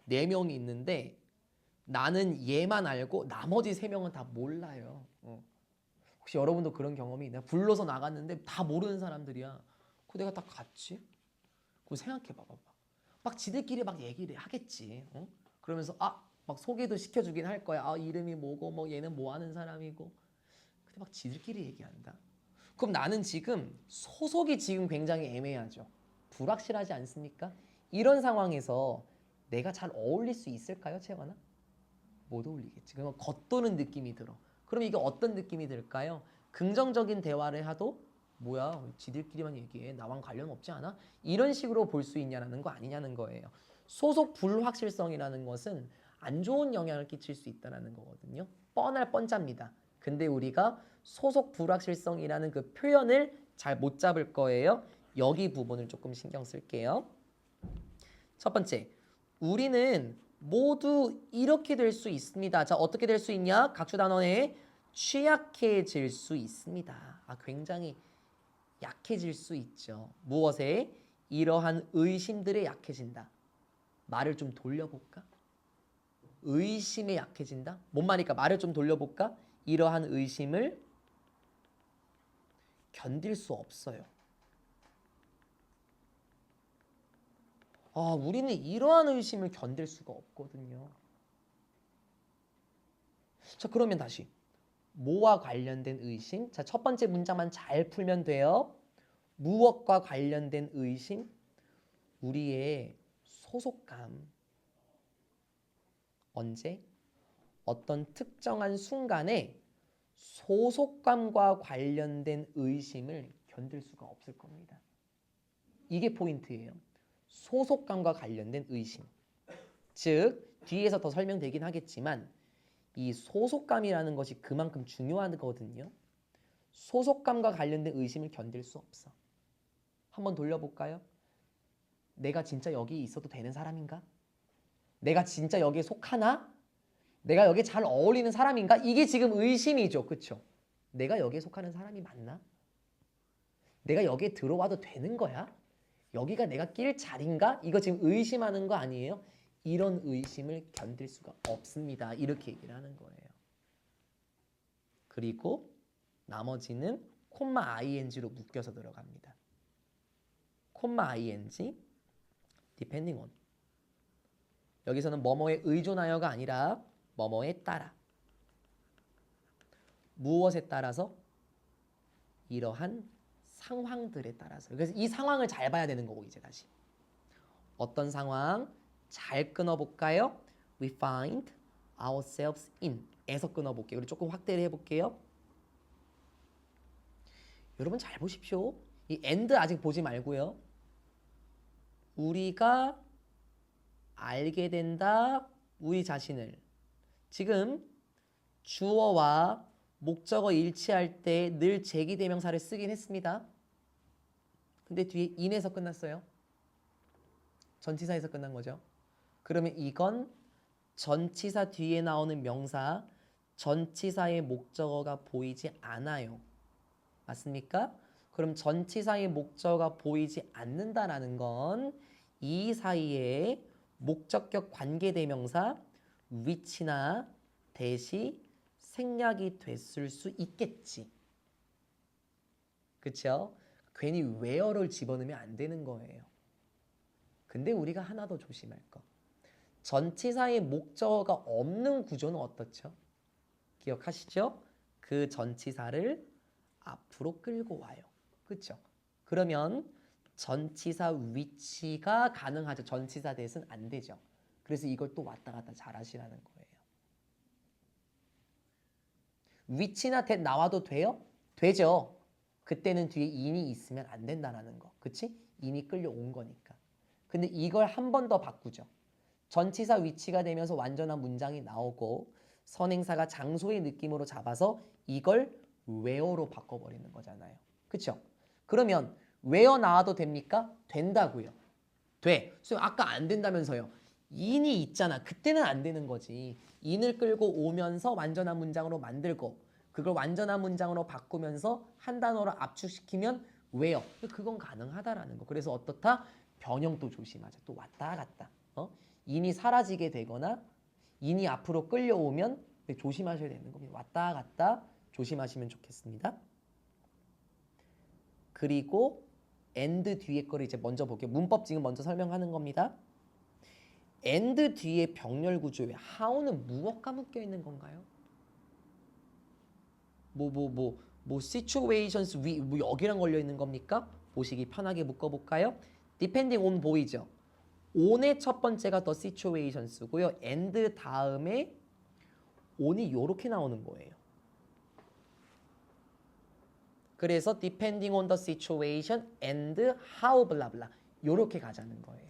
4명이 있는데 나는 얘만 알고 나머지 3명은 다 몰라요. 혹시 여러분도 그런 경험이 있나요? 불러서 나갔는데 다 모르는 사람들이야. 그 내가 딱 갔지? 그거 생각해봐. 막 지들끼리 막 얘기를 하겠지. 그러면서 막 소개도 시켜주긴 할 거야. 이름이 뭐고 뭐 얘는 뭐 하는 사람이고. 근데 막 지들끼리 얘기한다. 그럼 나는 지금 소속이 지금 굉장히 애매하죠. 불확실하지 않습니까? 이런 상황에서 내가 잘 어울릴 수 있을까요, 채원아? 못 어울리겠지. 그러면 겉도는 느낌이 들어. 그럼 이게 어떤 느낌이 들까요? 긍정적인 대화를 하도 뭐야, 지들끼리만 얘기해. 나랑 관련 없지 않아? 이런 식으로 볼 수 있냐는 거 아니냐는 거예요. 소속 불확실성이라는 것은 안 좋은 영향을 끼칠 수 있다는 거거든요. 뻔할 뻔짭니다. 근데 우리가 소속 불확실성이라는 그 표현을 잘 못 잡을 거예요. 여기 부분을 조금 신경 쓸게요. 첫 번째, 우리는 모두 이렇게 될 수 있습니다. 자, 어떻게 될 수 있냐? 각주 단원에 취약해질 수 있습니다. 굉장히 약해질 수 있죠. 무엇에? 이러한 의심들에 약해진다. 말을 좀 돌려볼까? 의심에 약해진다? 뭔 말일까? 말을 좀 돌려볼까? 이러한 의심을 견딜 수 없어요. 우리는 이러한 의심을 견딜 수가 없거든요. 자, 그러면 다시. 뭐와 관련된 의심? 자, 첫 번째 문장만 잘 풀면 돼요. 무엇과 관련된 의심? 우리의 소속감. 언제? 어떤 특정한 순간에 소속감과 관련된 의심을 견딜 수가 없을 겁니다. 이게 포인트예요. 소속감과 관련된 의심. 즉, 뒤에서 더 설명되긴 하겠지만 이 소속감이라는 것이 그만큼 중요한 거거든요. 소속감과 관련된 의심을 견딜 수 없어. 한번 돌려볼까요? 내가 진짜 여기 있어도 되는 사람인가? 내가 진짜 여기에 속하나? 내가 여기에 잘 어울리는 사람인가? 이게 지금 의심이죠. 그렇죠? 내가 여기에 속하는 사람이 맞나? 내가 여기에 들어와도 되는 거야? 여기가 내가 낄 자리인가? 이거 지금 의심하는 거 아니에요? 이런 의심을 견딜 수가 없습니다. 이렇게 얘기를 하는 거예요. 그리고 나머지는 콤마 ing로 묶여서 들어갑니다. 콤마 ing, depending on. 여기서는 뭐뭐에 의존하여가 아니라 뭐뭐에 따라. 무엇에 따라서? 이러한 상황들에 따라서. 그래서 이 상황을 잘 봐야 되는 거고 이제 다시. 어떤 상황? 잘 끊어볼까요? We find ourselves in 에서 끊어볼게요. 그리고 조금 확대를 해볼게요. 여러분 잘 보십시오. 이 and 아직 보지 말고요. 우리가 알게 된다. 우리 자신을. 지금 주어와 목적어 일치할 때 늘 제기대명사를 쓰긴 했습니다. 근데 뒤에 in에서 끝났어요. 전치사에서 끝난 거죠. 그러면 이건 전치사 뒤에 나오는 명사, 전치사의 목적어가 보이지 않아요. 맞습니까? 그럼 전치사의 목적어가 보이지 않는다라는 건 이 사이에 목적격 관계대명사 which나 that이 생략이 됐을 수 있겠지. 그렇죠? 괜히 where를 집어넣으면 안 되는 거예요. 근데 우리가 하나 더 조심할 거. 전치사의 목적어가 없는 구조는 어떻죠? 기억하시죠? 그 전치사를 앞으로 끌고 와요. 그렇죠? 그러면 전치사 which가 가능하죠. 전치사 that은 안 되죠. 그래서 이걸 또 왔다 갔다 잘 하시라는 거예요. which나 that 나와도 돼요? 되죠. 그때는 뒤에 in이 있으면 안 된다는 거. 그치? in이 끌려온 거니까. 근데 이걸 한 번 더 바꾸죠. 전치사 which가 되면서 완전한 문장이 나오고 선행사가 장소의 느낌으로 잡아서 이걸 where로 바꿔버리는 거잖아요. 그쵸? 그러면 where 나와도 됩니까? 된다고요. 돼. 선생님 아까 안 된다면서요. in이 있잖아. 그때는 안 되는 거지. in을 끌고 오면서 완전한 문장으로 만들고 그걸 완전한 문장으로 바꾸면서 한 단어로 압축시키면 왜요? 그건 가능하다라는 거. 그래서 어떻다? 변형도 조심하자. 또 왔다 갔다. 인이 사라지게 되거나 인이 앞으로 끌려오면 조심하셔야 되는 겁니다. 왔다 갔다 조심하시면 좋겠습니다. 그리고 and 뒤에 거를 이제 먼저 볼게요. 문법 지금 먼저 설명하는 겁니다. and 뒤에 병렬 구조에 how는 무엇과 묶여 있는 건가요? situations 뭐 여기랑 걸려 있는 겁니까? 보시기 편하게 묶어볼까요? depending on 보이죠? on의 첫 번째가 the situations고요. and 다음에 on이 이렇게 나오는 거예요. 그래서 depending on the situation and how blah blah 이렇게 가자는 거예요.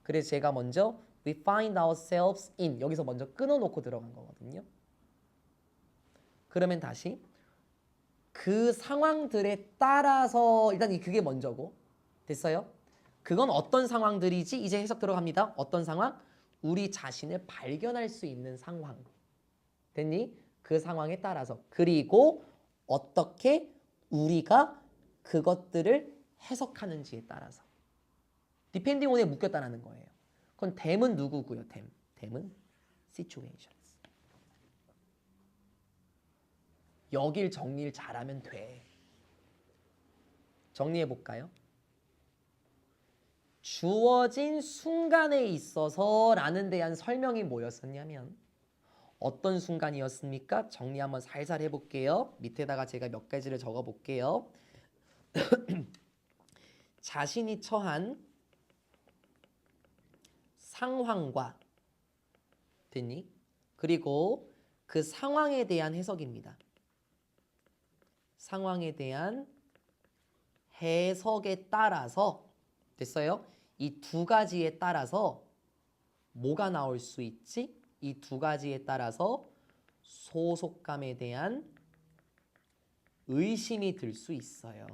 그래서 제가 먼저 we find ourselves in 여기서 먼저 끊어놓고 들어간 거거든요. 그러면 다시 그 상황들에 따라서 일단 그게 먼저고 됐어요? 그건 어떤 상황들이지? 이제 해석 들어갑니다. 어떤 상황? 우리 자신을 발견할 수 있는 상황. 됐니? 그 상황에 따라서. 그리고 어떻게 우리가 그것들을 해석하는지에 따라서. depending on에 묶였다는 거예요. 그건 them은 누구고요? them은 situations. 여길 정리를 잘하면 돼. 정리해 볼까요? 주어진 순간에 있어서 라는 대한 설명이 뭐였었냐면 어떤 순간이었습니까? 정리 한번 살살 해볼게요. 밑에다가 제가 몇 가지를 적어볼게요. 자신이 처한 상황과 됐니? 그리고 그 상황에 대한 해석입니다. 상황에 대한 해석에 따라서 됐어요? 이 두 가지에 따라서 뭐가 나올 수 있지? 이 두 가지에 따라서 소속감에 대한 의심이 들 수 있어요.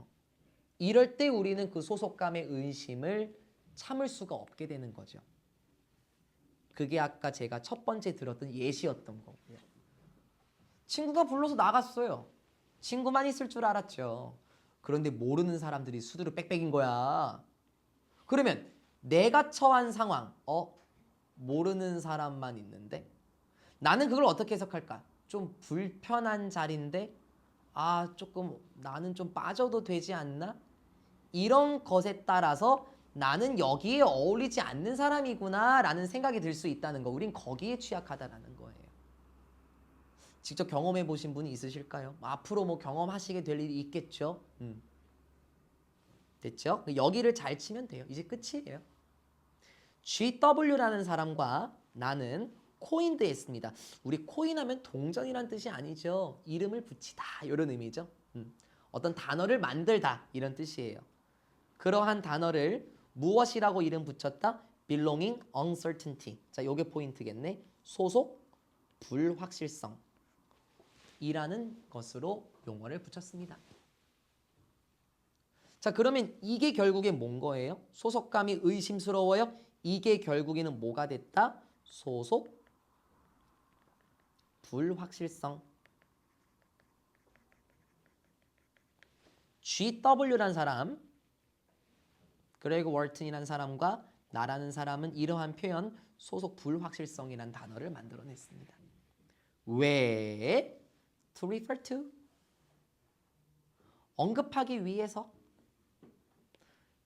이럴 때 우리는 그 소속감의 의심을 참을 수가 없게 되는 거죠. 그게 아까 제가 첫 번째 들었던 예시였던 거고요. 친구가 불러서 나갔어요. 친구만 있을 줄 알았죠. 그런데 모르는 사람들이 수두룩 빽빽인 거야. 그러면 내가 처한 상황, 모르는 사람만 있는데 나는 그걸 어떻게 해석할까? 좀 불편한 자리인데 조금 나는 좀 빠져도 되지 않나? 이런 것에 따라서 나는 여기에 어울리지 않는 사람이구나 라는 생각이 들 수 있다는 거. 우린 거기에 취약하다라는 거예요. 직접 경험해 보신 분이 있으실까요? 앞으로 뭐 경험하시게 될 일이 있겠죠? 됐죠? 여기를 잘 치면 돼요. 이제 끝이에요. GW라는 사람과 나는 코인드 했습니다. 우리 코인하면 동전이란 뜻이 아니죠. 이름을 붙이다 이런 의미죠. 어떤 단어를 만들다 이런 뜻이에요. 그러한 단어를 무엇이라고 이름 붙였다? belonging, uncertainty. 자, 요게 포인트겠네. 소속, 불확실성 이라는 것으로 용어를 붙였습니다. 자, 그러면 이게 결국에 뭔 거예요? 소속감이 의심스러워요? 이게 결국에는 뭐가 됐다? 소속, 불확실성. GW라는 사람, 그레그 월튼이라는 사람과 나라는 사람은 이러한 표현, 소속 불확실성이라는 단어를 만들어냈습니다. 왜? To refer to. 언급하기 위해서.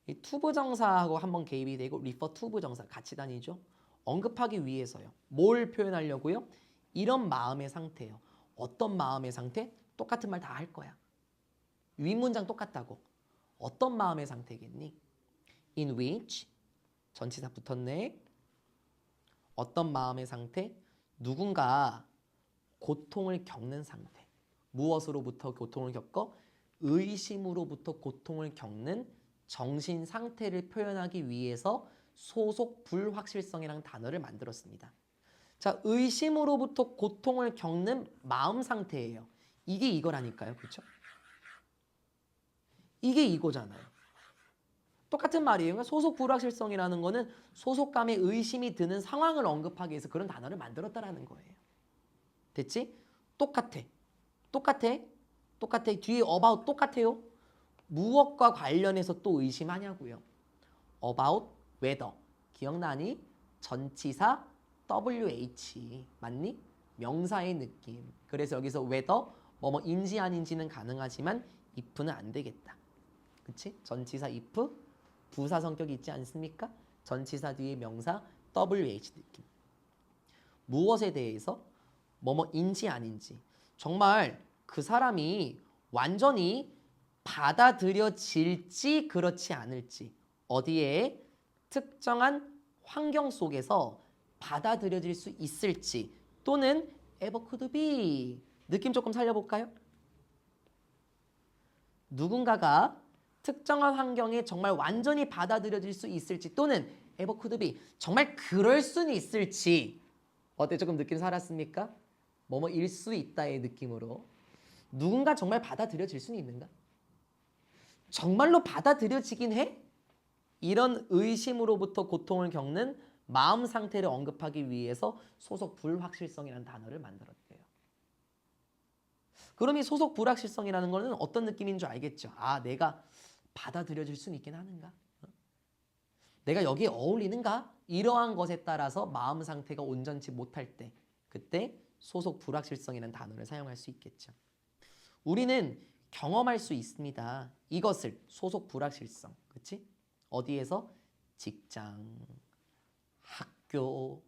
이 to 부정사하고 한번 개입이 되고 refer to 부정사 같이 다니죠. 언급하기 위해서요. 뭘 표현하려고요? 이런 마음의 상태예요. 어떤 마음의 상태? 똑같은 말 다 할 거야. 윗문장 똑같다고. 어떤 마음의 상태겠니? In which 전치사 붙었네. 어떤 마음의 상태? 누군가 고통을 겪는 상태. 무엇으로부터 고통을 겪어? 의심으로부터 고통을 겪는 정신 상태를 표현하기 위해서 소속 불확실성이라는 단어를 만들었습니다. 자, 의심으로부터 고통을 겪는 마음 상태예요. 이게 이거라니까요. 그렇죠? 이게 이거잖아요. 똑같은 말이에요. 그러니까 소속 불확실성이라는 거는 소속감에 의심이 드는 상황을 언급하기 위해서 그런 단어를 만들었다라는 거예요. 됐지? 똑같아. 똑같아. 똑같아. 뒤에 about 똑같아요. 무엇과 관련해서 또 의심하냐고요. about whether. 기억나니? 전치사 WH. 맞니? 명사의 느낌. 그래서 여기서 whether 뭐뭐인지 아닌지는 가능하지만 if는 안 되겠다. 그치? 전치사 if 부사 성격이 있지 않습니까? 전치사 뒤에 명사 WH 느낌. 무엇에 대해서? 뭐뭐인지 아닌지. 정말 그 사람이 완전히 받아들여질지 그렇지 않을지. 어디에? 특정한 환경 속에서 받아들여질 수 있을지 또는 ever could be. 느낌 조금 살려볼까요? 누군가가 특정한 환경에 정말 완전히 받아들여질 수 있을지 또는 ever could be. 정말 그럴 수는 있을지. 어때? 조금 느낌 살았습니까? 뭐뭐일 수 있다의 느낌으로. 누군가 정말 받아들여질 수는 있는가? 정말로 받아들여지긴 해? 이런 의심으로부터 고통을 겪는 마음 상태를 언급하기 위해서 소속 불확실성이라는 단어를 만들었대요. 그럼 이 소속 불확실성이라는 거는 어떤 느낌인 줄 알겠죠? 아, 내가 받아들여질 수는 있긴 하는가? 내가 여기에 어울리는가? 이러한 것에 따라서 마음 상태가 온전치 못할 때 그때 소속 불확실성이라는 단어를 사용할 수 있겠죠. 우리는 경험할 수 있습니다. 이것을 소속 불확실성. 그치? 어디에서? 직장, 학교,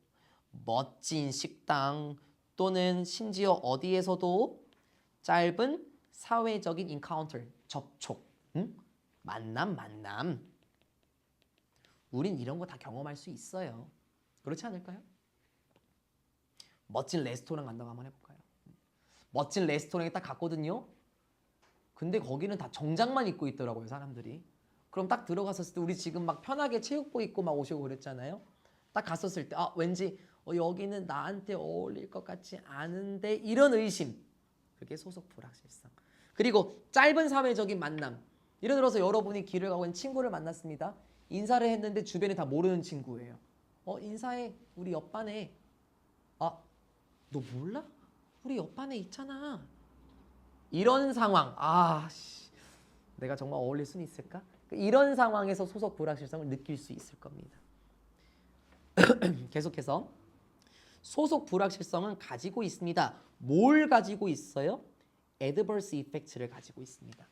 멋진 식당 또는 심지어 어디에서도 짧은 사회적인 인카운터, 접촉, 만남. 우린 이런 거 다 경험할 수 있어요. 그렇지 않을까요? 멋진 레스토랑 간다고 한번 해볼까요? 멋진 레스토랑에 딱 갔거든요. 근데 거기는 다 정장만 입고 있더라고요, 사람들이. 그럼 딱 들어갔었을 때 우리 지금 막 편하게 체육복 입고 막 오시고 그랬잖아요. 딱 갔었을 때 왠지 여기는 나한테 어울릴 것 같지 않은데 이런 의심. 그게 소속 불확실성. 그리고 짧은 사회적인 만남. 예를 들어서 여러분이 길을 가고 있는 친구를 만났습니다. 인사를 했는데 주변에 다 모르는 친구예요. 인사해. 우리 옆반에. 너 몰라? 우리 옆반에 있잖아. 이런 상황. 내가 정말 어울릴 수는 있을까? 이런 상황에서 소속 불확실성을 느낄 수 있을 겁니다. 계속해서 소속 불확실성은 가지고 있습니다. 뭘 가지고 있어요? adverse effect를 가지고 있습니다.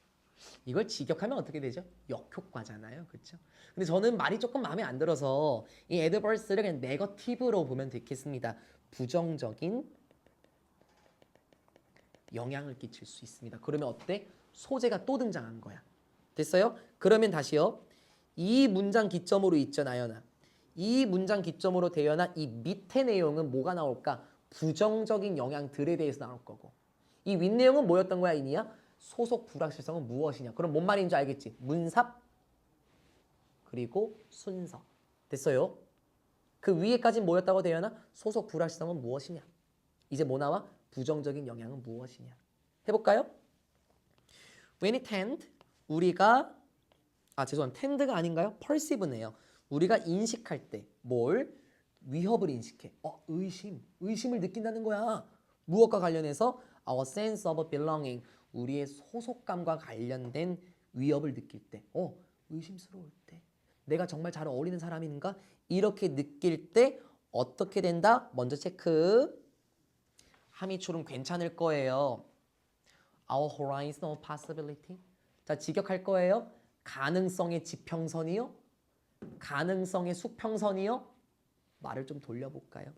이걸 직역하면 어떻게 되죠? 역효과잖아요. 그렇죠? 근데 저는 말이 조금 마음에 안 들어서 이 adverse를 그냥 negative로 보면 되겠습니다. 부정적인 영향을 끼칠 수 있습니다. 그러면 어때? 소재가 또 등장한 거야. 됐어요? 그러면 다시요. 이 문장 기점으로 있죠, 나연아. 이 문장 기점으로 되어나 이 밑에 내용은 뭐가 나올까? 부정적인 영향들에 대해서 나올 거고. 이 윗내용은 뭐였던 거야, 이니야? 소속 불확실성은 무엇이냐? 그럼 뭔 말인지 알겠지? 문삽 그리고 순서. 됐어요? 그 위에까지 뭐였다고 되어나? 소속 불확실성은 무엇이냐? 이제 뭐 나와? 부정적인 영향은 무엇이냐? 해볼까요? When it tend, 우리가 죄송합니다. tend가 아닌가요? perceive네요. 우리가 인식할 때 뭘? 위협을 인식해. 의심을 느낀다는 거야. 무엇과 관련해서? Our sense of belonging, 우리의 소속감과 관련된 위협을 느낄 때, 의심스러울 때, 내가 정말 잘 어울리는 사람인가? 이렇게 느낄 때 어떻게 된다? 먼저 체크. 함의출은 괜찮을 거예요. Our horizon of possibility. 자, 직역할 거예요. 가능성의 지평선이요? 가능성의 수평선이요? 말을 좀 돌려볼까요?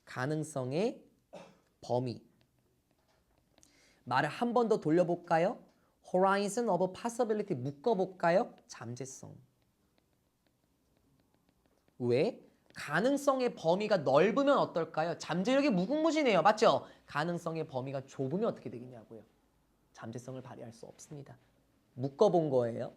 가능성의 범위. 말을 한 번 더 돌려볼까요? Horizon of possibility 묶어볼까요? 잠재성. 왜? 가능성의 범위가 넓으면 어떨까요? 잠재력이 무궁무진해요. 맞죠? 가능성의 범위가 좁으면 어떻게 되겠냐고요. 잠재성을 발휘할 수 없습니다. 묶어본 거예요.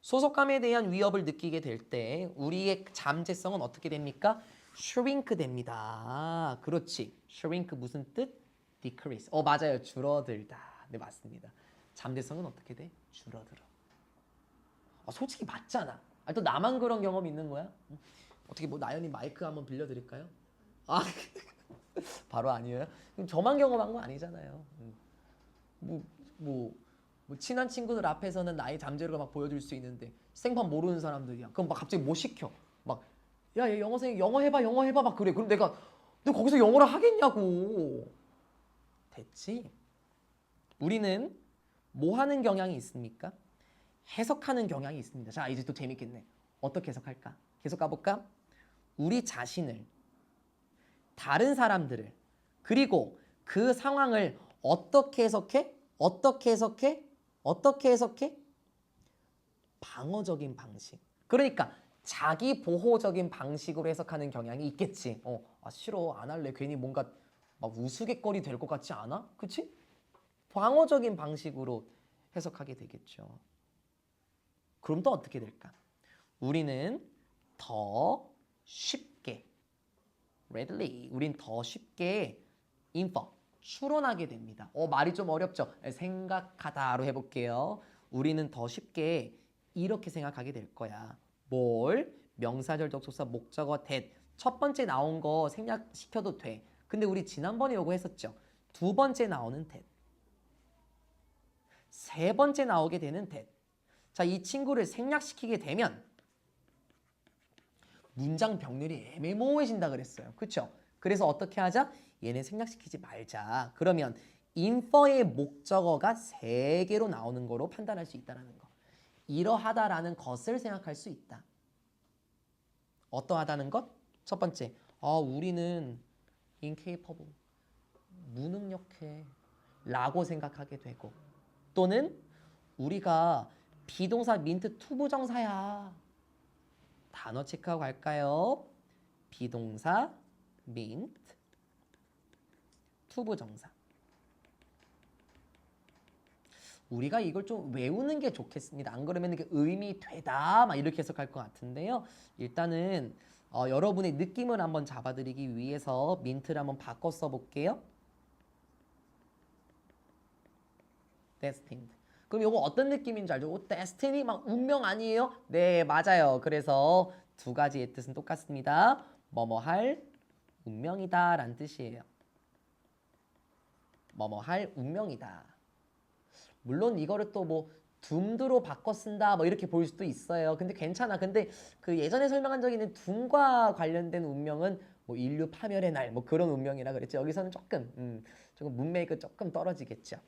소속감에 대한 위협을 느끼게 될 때 우리의 잠재성은 어떻게 됩니까? shrink 됩니다. 그렇지. shrink 무슨 뜻? decrease. 맞아요. 줄어들다. 네, 맞습니다. 잠재성은 어떻게 돼? 줄어들어. 솔직히 맞잖아. 또 나만 그런 경험 있는 거야? 어떻게 나연이 마이크 한번 빌려드릴까요? 바로 아니에요? 저만 경험한 거 아니잖아요. 뭐 친한 친구들 앞에서는 나의 잠재력을 막 보여줄 수 있는데 생판 모르는 사람들이야. 그럼 막 갑자기 뭐 시켜. 막 야, 얘 영어 해봐, 영어 해봐 막 그래. 그럼 내가 너 거기서 영어를 하겠냐고. 됐지? 우리는 뭐 하는 경향이 있습니까? 해석하는 경향이 있습니다. 자, 이제 또 재밌겠네. 어떻게 해석할까? 계속 가볼까? 우리 자신을, 다른 사람들을, 그리고 그 상황을 어떻게 해석해? 어떻게 해석해? 어떻게 해석해? 방어적인 방식. 그러니까 자기 보호적인 방식으로 해석하는 경향이 있겠지. 싫어, 안 할래. 괜히 뭔가 막 우스갯거리 될 것 같지 않아? 그치? 방어적인 방식으로 해석하게 되겠죠. 그럼 또 어떻게 될까? 우리는 더 쉽게, readily, 우린 더 쉽게 infer, 추론하게 됩니다. 말이 좀 어렵죠? 생각하다로 해볼게요. 우리는 더 쉽게 이렇게 생각하게 될 거야. 뭘? 명사절, 접속사, 목적어, that. 첫 번째 나온 거 생략시켜도 돼. 근데 우리 지난번에 요거 했었죠. 두 번째 나오는 that. 세 번째 나오게 되는 that. 자, 이 친구를 생략시키게 되면 문장 병렬이 애매모호해진다 그랬어요. 그렇죠? 그래서 어떻게 하자? 얘네 생략시키지 말자. 그러면 infer의 목적어가 3개로 나오는 거로 판단할 수 있다는 거. 이러하다라는 것을 생각할 수 있다. 어떠하다는 것? 첫 번째, 우리는 incapable, 무능력해 라고 생각하게 되고, 또는 우리가 비동사 민트 투부정사야. 단어 체크하고 갈까요? 비동사 민트 투부정사. 우리가 이걸 좀 외우는 게 좋겠습니다. 안 그러면 이게 의미 되다 막 이렇게 해석할 것 같은데요. 일단은 여러분의 느낌을 한번 잡아드리기 위해서 민트를 한번 바꿔 써볼게요. destined. 그럼 이거 어떤 느낌인 줄 알죠? destiny 막 운명 아니에요? 네, 맞아요. 그래서 두 가지의 뜻은 똑같습니다. 뭐뭐 할 운명이다 라는 뜻이에요. 뭐뭐 할 운명이다. 물론 이거를 또 뭐 둠드로 바꿔 쓴다 뭐 이렇게 보일 수도 있어요. 근데 괜찮아. 근데 그 예전에 설명한 적이 있는 둠과 관련된 운명은 뭐 인류 파멸의 날 뭐 그런 운명이라 그랬죠. 여기서는 조금 문맥이 조금 떨어지겠죠.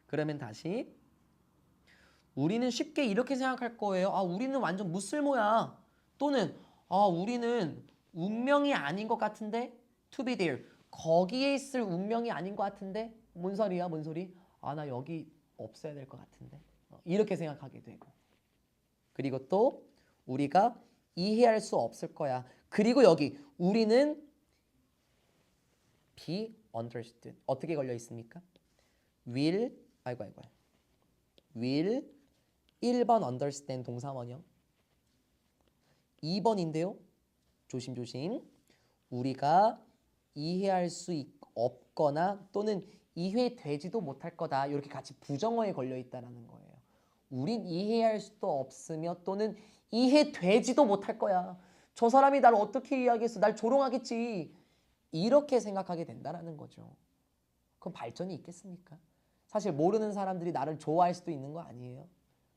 그러면 다시 우리는 쉽게 이렇게 생각할 거예요. 우리는 완전 무쓸모야. 또는 우리는 운명이 아닌 것 같은데 to be there. 거기에 있을 운명이 아닌 것 같은데 뭔 소리야 뭔 소리? 나 여기 없어야 될 것 같은데. 이렇게 생각하게 되고. 그리고 또 우리가 이해할 수 없을 거야. 그리고 여기 우리는 be understood. 어떻게 걸려 있습니까? will will 1번 understand 동사원형 2번인데요. 조심조심. 우리가 이해할 수 없거나 또는 이해되지도 못할 거다. 이렇게 같이 부정어에 걸려 있다는 거예요. 우린 이해할 수도 없으며 또는 이해되지도 못할 거야. 저 사람이 날 어떻게 이해하겠어? 날 조롱하겠지. 이렇게 생각하게 된다는 거죠. 그럼 발전이 있겠습니까? 사실 모르는 사람들이 나를 좋아할 수도 있는 거 아니에요?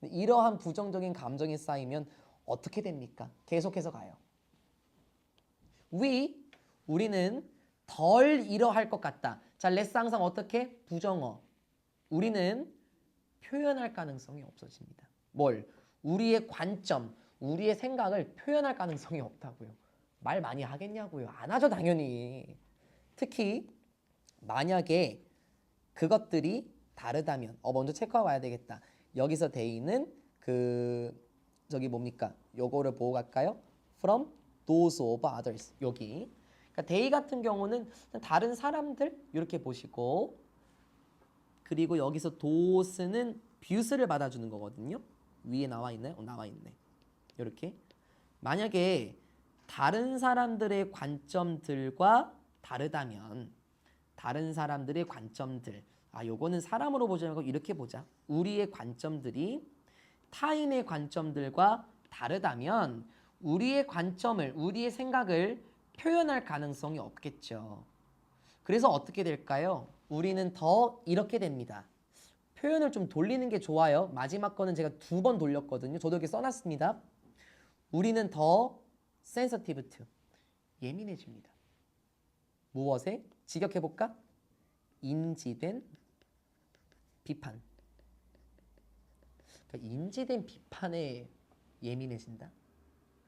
이러한 부정적인 감정이 쌓이면 어떻게 됩니까? 계속해서 가요. 우리는 덜 이러할 것 같다. 자, 레스 항상 어떻게? 부정어. 우리는 표현할 가능성이 없어집니다. 뭘? 우리의 관점, 우리의 생각을 표현할 가능성이 없다고요. 말 많이 하겠냐고요. 안 하죠, 당연히. 특히 만약에 그것들이 다르다면 먼저 체크하고 와야 되겠다. 여기서 돼 있는 저기 뭡니까? 요거를 보고 갈까요? From those of others. 여기. 그러니까 they 같은 경우는 다른 사람들 이렇게 보시고, 그리고 여기서 those는 views를 받아주는 거거든요. 위에 나와 있나요? 나와 있네. 이렇게. 만약에 다른 사람들의 관점들과 다르다면 다른 사람들의 관점들, 요거는 사람으로 보지 말고 이렇게 보자. 우리의 관점들이 타인의 관점들과 다르다면 우리의 관점을, 우리의 생각을 표현할 가능성이 없겠죠. 그래서 어떻게 될까요? 우리는 더 이렇게 됩니다. 표현을 좀 돌리는 게 좋아요. 마지막 거는 제가 2번 돌렸거든요. 저도 이렇게 써놨습니다. 우리는 더 sensitive to. 예민해집니다. 무엇에? 직역해볼까? 인지된 비판. 그러니까 인지된 비판에 예민해진다.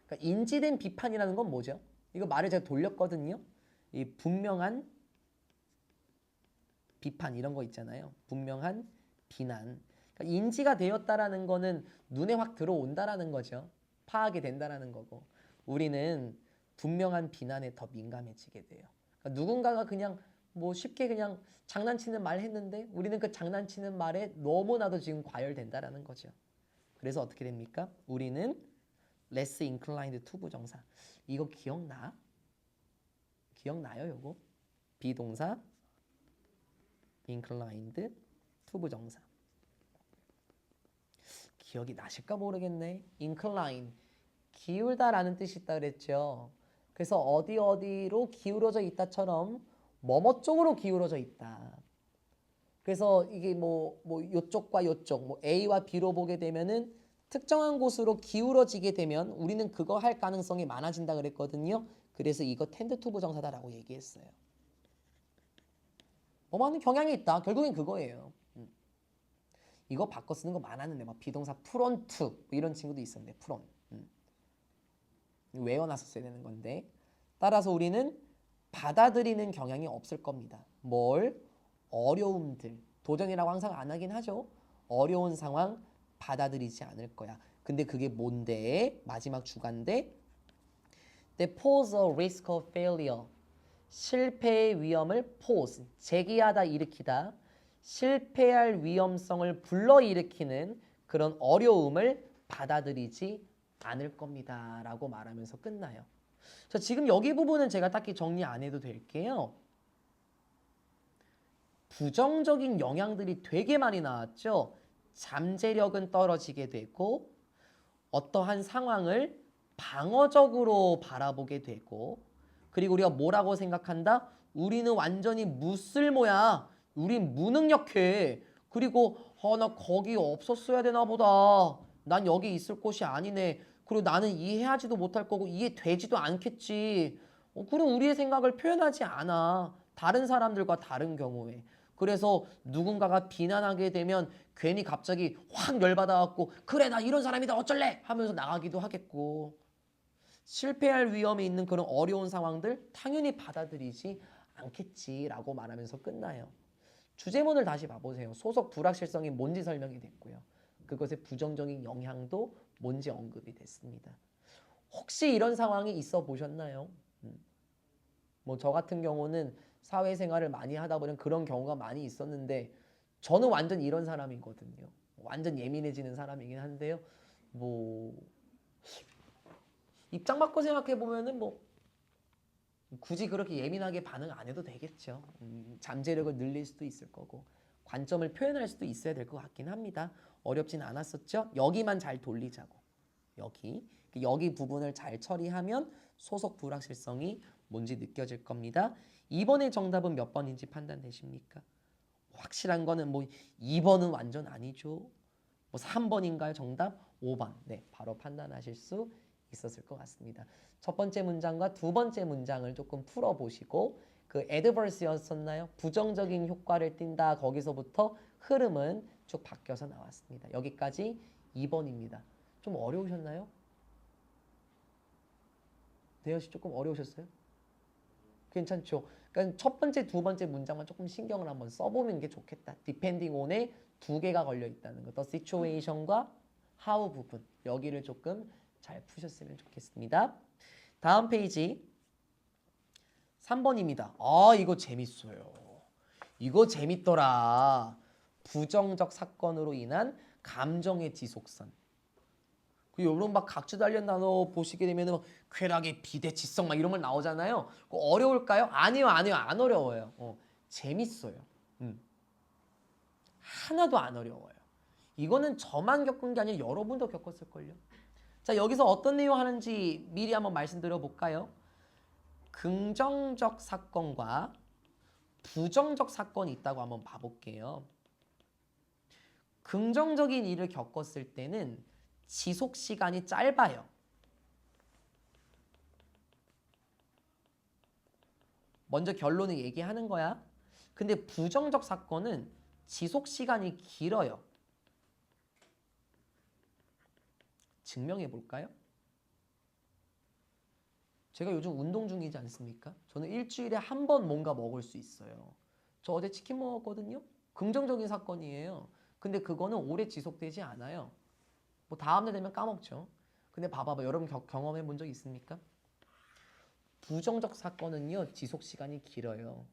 그러니까 인지된 비판이라는 건 뭐죠? 이거 말을 제가 돌렸거든요. 이 분명한 비판 이런 거 있잖아요. 분명한 비난. 그러니까 인지가 되었다라는 거는 눈에 확 들어온다라는 거죠. 파악이 된다라는 거고. 우리는 분명한 비난에 더 민감해지게 돼요. 그러니까 누군가가 그냥 뭐 쉽게 그냥 장난치는 말 했는데 우리는 그 장난치는 말에 너무나도 지금 과열된다라는 거죠. 그래서 어떻게 됩니까? 우리는 less inclined to 부정사. 이거 기억나? 기억나요, 요거? 비동사 inclined to 부정사. 기억이 나실까 모르겠네. incline, 기울다라는 뜻이 있다 그랬죠. 그래서 어디로 기울어져 있다처럼 뭐뭐 쪽으로 기울어져 있다. 그래서 이게 뭐 요쪽과 요쪽, 뭐 A와 B로 보게 되면은 특정한 곳으로 기울어지게 되면 우리는 그거 할 가능성이 많아진다 그랬거든요. 그래서 이거 tend to 부정사다라고 얘기했어요. 뭐하는 경향이 있다. 결국엔 그거예요. 이거 바꿔 쓰는 거 많았는데 막 비동사 프론트 뭐 이런 친구도 있었는데 프론. 외워놨었어야 되는 건데 따라서 우리는 받아들이는 경향이 없을 겁니다. 뭘? 어려움들. 도전이라고 항상 안 하긴 하죠. 어려운 상황 받아들이지 않을 거야. 근데 그게 뭔데? 마지막 주간데 They pose a risk of failure. 실패의 위험을 pose, 제기하다, 일으키다. 실패할 위험성을 불러일으키는 그런 어려움을 받아들이지 않을 겁니다. 라고 말하면서 끝나요. 자, 지금 여기 부분은 제가 딱히 정리 안 해도 될게요. 부정적인 영향들이 되게 많이 나왔죠. 잠재력은 떨어지게 되고 어떠한 상황을 방어적으로 바라보게 되고 그리고 우리가 뭐라고 생각한다? 우리는 완전히 무쓸모야. 우린 무능력해. 그리고 나 거기 없었어야 되나 보다. 난 여기 있을 곳이 아니네. 그리고 나는 이해하지도 못할 거고 이해되지도 않겠지. 그럼 우리의 생각을 표현하지 않아. 다른 사람들과 다른 경우에. 그래서 누군가가 비난하게 되면 괜히 갑자기 확 열받아갖고 그래 나 이런 사람이다 어쩔래 하면서 나가기도 하겠고 실패할 위험이 있는 그런 어려운 상황들 당연히 받아들이지 않겠지라고 말하면서 끝나요. 주제문을 다시 봐보세요. 소속 불확실성이 뭔지 설명이 됐고요. 그것의 부정적인 영향도 뭔지 언급이 됐습니다. 혹시 이런 상황이 있어 보셨나요? 뭐 저 같은 경우는 사회생활을 많이 하다 보면 그런 경우가 많이 있었는데 저는 완전 이런 사람이거든요. 완전 예민해지는 사람이긴 한데요. 뭐 입장 바꿔 생각해 보면은 뭐 굳이 그렇게 예민하게 반응 안 해도 되겠죠. 잠재력을 늘릴 수도 있을 거고 관점을 표현할 수도 있어야 될 것 같긴 합니다. 어렵진 않았었죠. 여기만 잘 돌리자고. 여기 부분을 잘 처리하면 소속 불확실성이 뭔지 느껴질 겁니다. 2번의 정답은 몇 번인지 판단되십니까? 확실한 거는 뭐 2번은 완전 아니죠. 뭐 3번인가요? 정답? 5번. 네, 바로 판단하실 수 있었을 것 같습니다. 첫 번째 문장과 두 번째 문장을 조금 풀어보시고 그 adverse였었나요? 부정적인 효과를 띈다. 거기서부터 흐름은 쭉 바뀌어서 나왔습니다. 여기까지 2번입니다. 좀 어려우셨나요? 대현 씨 조금 어려우셨어요? 괜찮죠? 그러니까 첫 번째, 두 번째 문장만 조금 신경을 한번 써보는 게 좋겠다. depending on에 두 개가 걸려 있다는 거. the situation과 how 부분. 여기를 조금 잘 푸셨으면 좋겠습니다. 다음 페이지 3번입니다. 아, 이거 재밌어요. 이거 재밌더라. 부정적 사건으로 인한 감정의 지속선. 여러분 막 각주 단련 단어 보시게 되면 막 쾌락의 비대치성 막 이런 걸 나오잖아요. 어려울까요? 아니요, 아니요, 안 어려워요. 재밌어요. 하나도 안 어려워요. 이거는 저만 겪은 게 아니라 여러분도 겪었을걸요. 자, 여기서 어떤 내용 하는지 미리 한번 말씀드려 볼까요? 긍정적 사건과 부정적 사건이 있다고 한번 봐볼게요. 긍정적인 일을 겪었을 때는 지속 시간이 짧아요. 먼저 결론을 얘기하는 거야. 근데 부정적 사건은 지속 시간이 길어요. 증명해 볼까요? 제가 요즘 운동 중이지 않습니까? 저는 일주일에 한 번 뭔가 먹을 수 있어요. 저 어제 치킨 먹었거든요? 긍정적인 사건이에요. 근데 그거는 오래 지속되지 않아요. 뭐 다음날 되면 까먹죠. 근데 봐봐봐. 여러분 경험해 본 적 있습니까? 부정적 사건은요. 지속 시간이 길어요.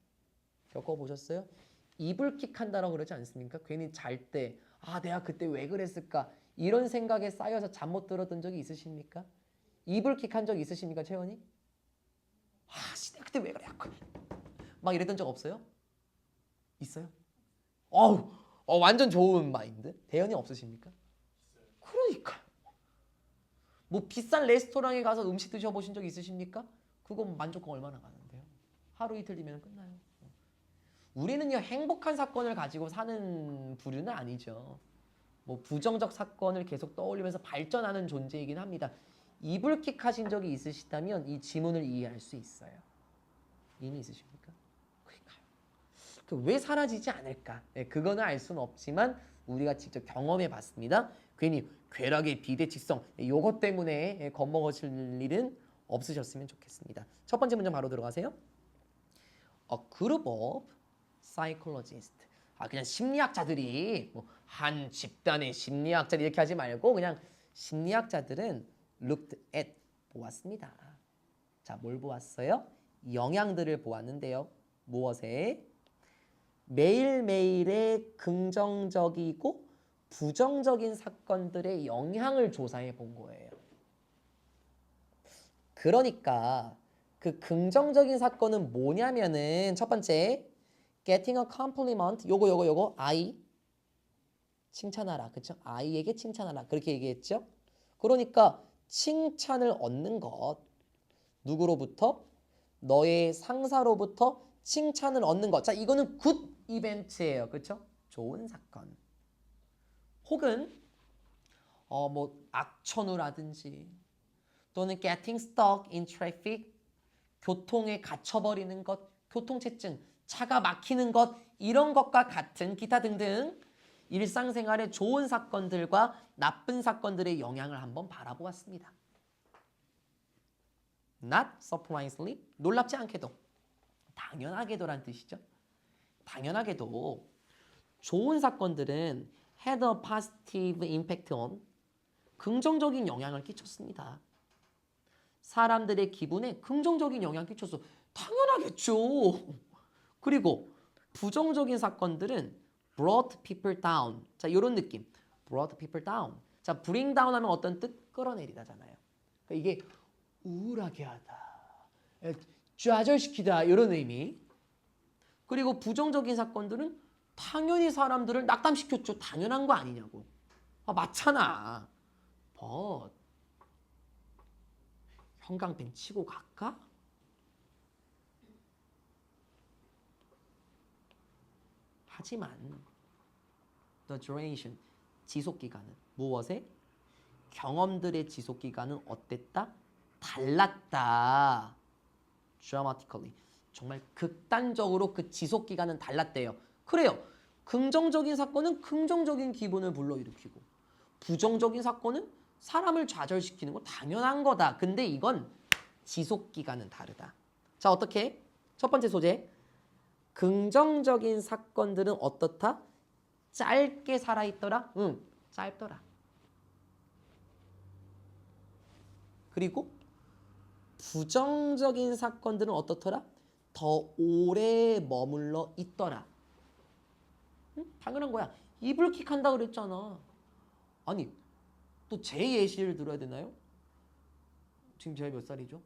겪어보셨어요? 이불킥 한다라고 그러지 않습니까? 괜히 잘 때 아 내가 그때 왜 그랬을까? 이런 생각에 쌓여서 잠 못 들었던 적이 있으십니까? 이불킥 한 적 있으십니까? 채원이? 아씨 내가 그때 왜 그래? 막 이랬던 적 없어요? 있어요? 어우 완전 좋은 마인드. 대현이 없으십니까? 그러니까 뭐 비싼 레스토랑에 가서 음식 드셔보신 적 있으십니까? 그거 만족감 얼마나 가는데요? 하루 이틀 뒤면 끝나요. 우리는요 행복한 사건을 가지고 사는 부류는 아니죠. 뭐 부정적 사건을 계속 떠올리면서 발전하는 존재이긴 합니다. 이불킥 하신 적이 있으시다면 이 지문을 이해할 수 있어요. 이미 있으십니까? 그러니까요. 왜 사라지지 않을까? 네, 그거는 알 수는 없지만 우리가 직접 경험해 봤습니다. 괜히 괴락의 비대칭성 이것 때문에 겁먹으실 일은 없으셨으면 좋겠습니다. 첫 번째 문장 바로 들어가세요. A group of psychologists. 그냥 심리학자들이 뭐 한 집단의 심리학자 이렇게 하지 말고 그냥 심리학자들은 looked at 보았습니다. 자, 뭘 보았어요? 영향들을 보았는데요. 무엇에? 매일매일의 긍정적이고 부정적인 사건들의 영향을 조사해 본 거예요. 그러니까 그 긍정적인 사건은 뭐냐면은 첫 번째 getting a compliment 요거 I 칭찬하라. 그쵸? 아이에게 칭찬하라. 그렇게 얘기했죠? 그러니까 칭찬을 얻는 것. 누구로부터? 너의 상사로부터 칭찬을 얻는 것. 자, 이거는 굿 이벤트예요. 그쵸? 좋은 사건. 혹은 뭐 악천후라든지 또는 getting stuck in traffic 교통에 갇혀버리는 것, 교통체증, 차가 막히는 것 이런 것과 같은 기타 등등 일상생활의 좋은 사건들과 나쁜 사건들의 영향을 한번 바라보았습니다. Not surprisingly, 놀랍지 않게도, 당연하게도란 뜻이죠. 당연하게도 좋은 사건들은 had a positive impact on, 긍정적인 영향을 끼쳤습니다. 사람들의 기분에 긍정적인 영향을 끼쳤어. 당연하겠죠. 그리고 부정적인 사건들은 brought people down. 자, 이런 느낌. brought people down. 자, bring down 하면 어떤 뜻? 끌어내리다잖아요. 그러니까 이게 우울하게 하다. 좌절시키다. 이런 의미. 그리고 부정적인 사건들은 당연히 사람들을 낙담시켰죠. 당연한 거 아니냐고. 맞잖아. but 형광펜 치고 갈까? 하지만 the duration, 지속기간은 무엇에? 경험들의 지속기간은 어땠다? 달랐다. dramatically. 정말 극단적으로 그 지속기간은 달랐대요. 그래요. 긍정적인 사건은 긍정적인 기분을 불러일으키고 부정적인 사건은 사람을 좌절시키는 거 당연한 거다. 근데 이건 지속기간은 다르다. 자, 어떻게? 첫 번째 소재. 긍정적인 사건들은 어떻다? 짧게 살아있더라? 응, 짧더라. 그리고 부정적인 사건들은 어떻더라? 더 오래 머물러 있더라. 응? 당연한 거야. 이불킥 한다 그랬잖아. 아니, 또 제 예시를 들어야 되나요? 지금 제가 몇 살이죠?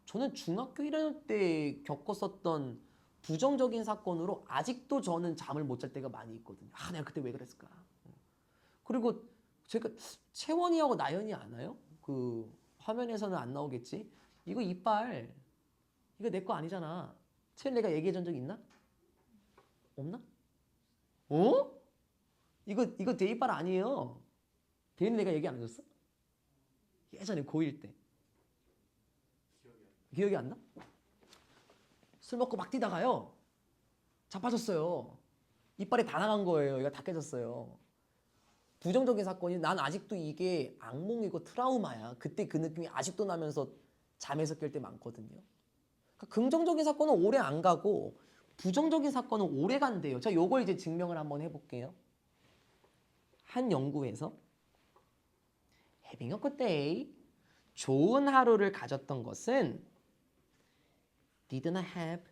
저는 중학교 1학년 때 겪었었던 부정적인 사건으로 아직도 저는 잠을 못 잘 때가 많이 있거든요. 내가 그때 왜 그랬을까? 그리고 제가 채원이하고 나연이 아나요? 그 화면에서는 안 나오겠지? 이거 이빨 이거 내 거 아니잖아. 채원 내가 얘기해 준 적 있나? 없나? 어? 이거 대입발 아니에요. 대입 내가 얘기 안 해줬어? 예전에 고1 때. 기억이 안 나? 술 먹고 막 뛰다가요. 자빠졌어요. 이빨이 다 나간 거예요. 얘가 다 깨졌어요. 부정적인 사건이 난 아직도 이게 악몽이고 트라우마야. 그때 그 느낌이 아직도 나면서 잠에서 깰 때 많거든요. 그러니까 긍정적인 사건은 오래 안 가고 부정적인 사건은 오래 간대요. 자, 요걸 이제 증명을 한번 해볼게요. 한 연구에서 having a good day, 좋은 하루를 가졌던 것은 did not have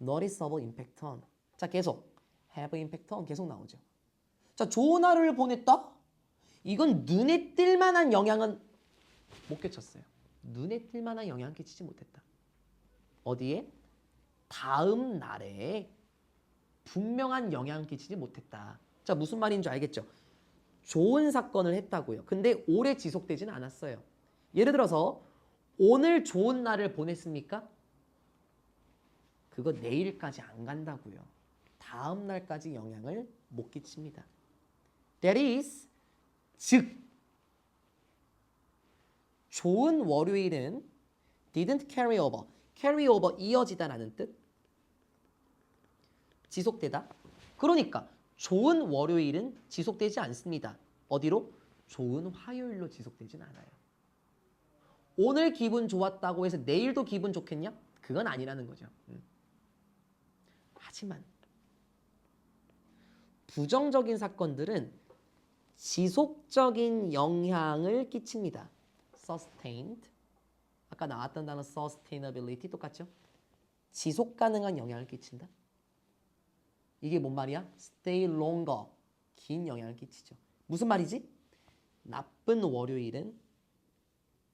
noticeable impact on. 자, 계속 have impact on 계속 나오죠. 자, 좋은 하루를 보냈다? 이건 눈에 띌 만한 영향은 못 끼쳤어요. 눈에 띌 만한 영향 끼치지 못했다. 어디에? 다음 날에 분명한 영향 끼치지 못했다. 자, 무슨 말인 줄 알겠죠? 좋은 사건을 했다고요. 근데 오래 지속되지는 않았어요. 예를 들어서 오늘 좋은 날을 보냈습니까? 그거 내일까지 안 간다고요. 다음 날까지 영향을 못 끼칩니다. That is, 즉 좋은 월요일은 didn't carry over. carry over, 이어지다라는 뜻. 지속되다. 그러니까 좋은 월요일은 지속되지 않습니다. 어디로? 좋은 화요일로 지속되진 않아요. 오늘 기분 좋았다고 해서 내일도 기분 좋겠냐? 그건 아니라는 거죠. 하지만 부정적인 사건들은 지속적인 영향을 끼칩니다. sustained. 아까 나왔던 단어 sustainability 똑같죠? 지속 가능한 영향을 끼친다. 이게 뭔 말이야? stay longer. 긴 영향을 끼치죠. 무슨 말이지? 나쁜 월요일은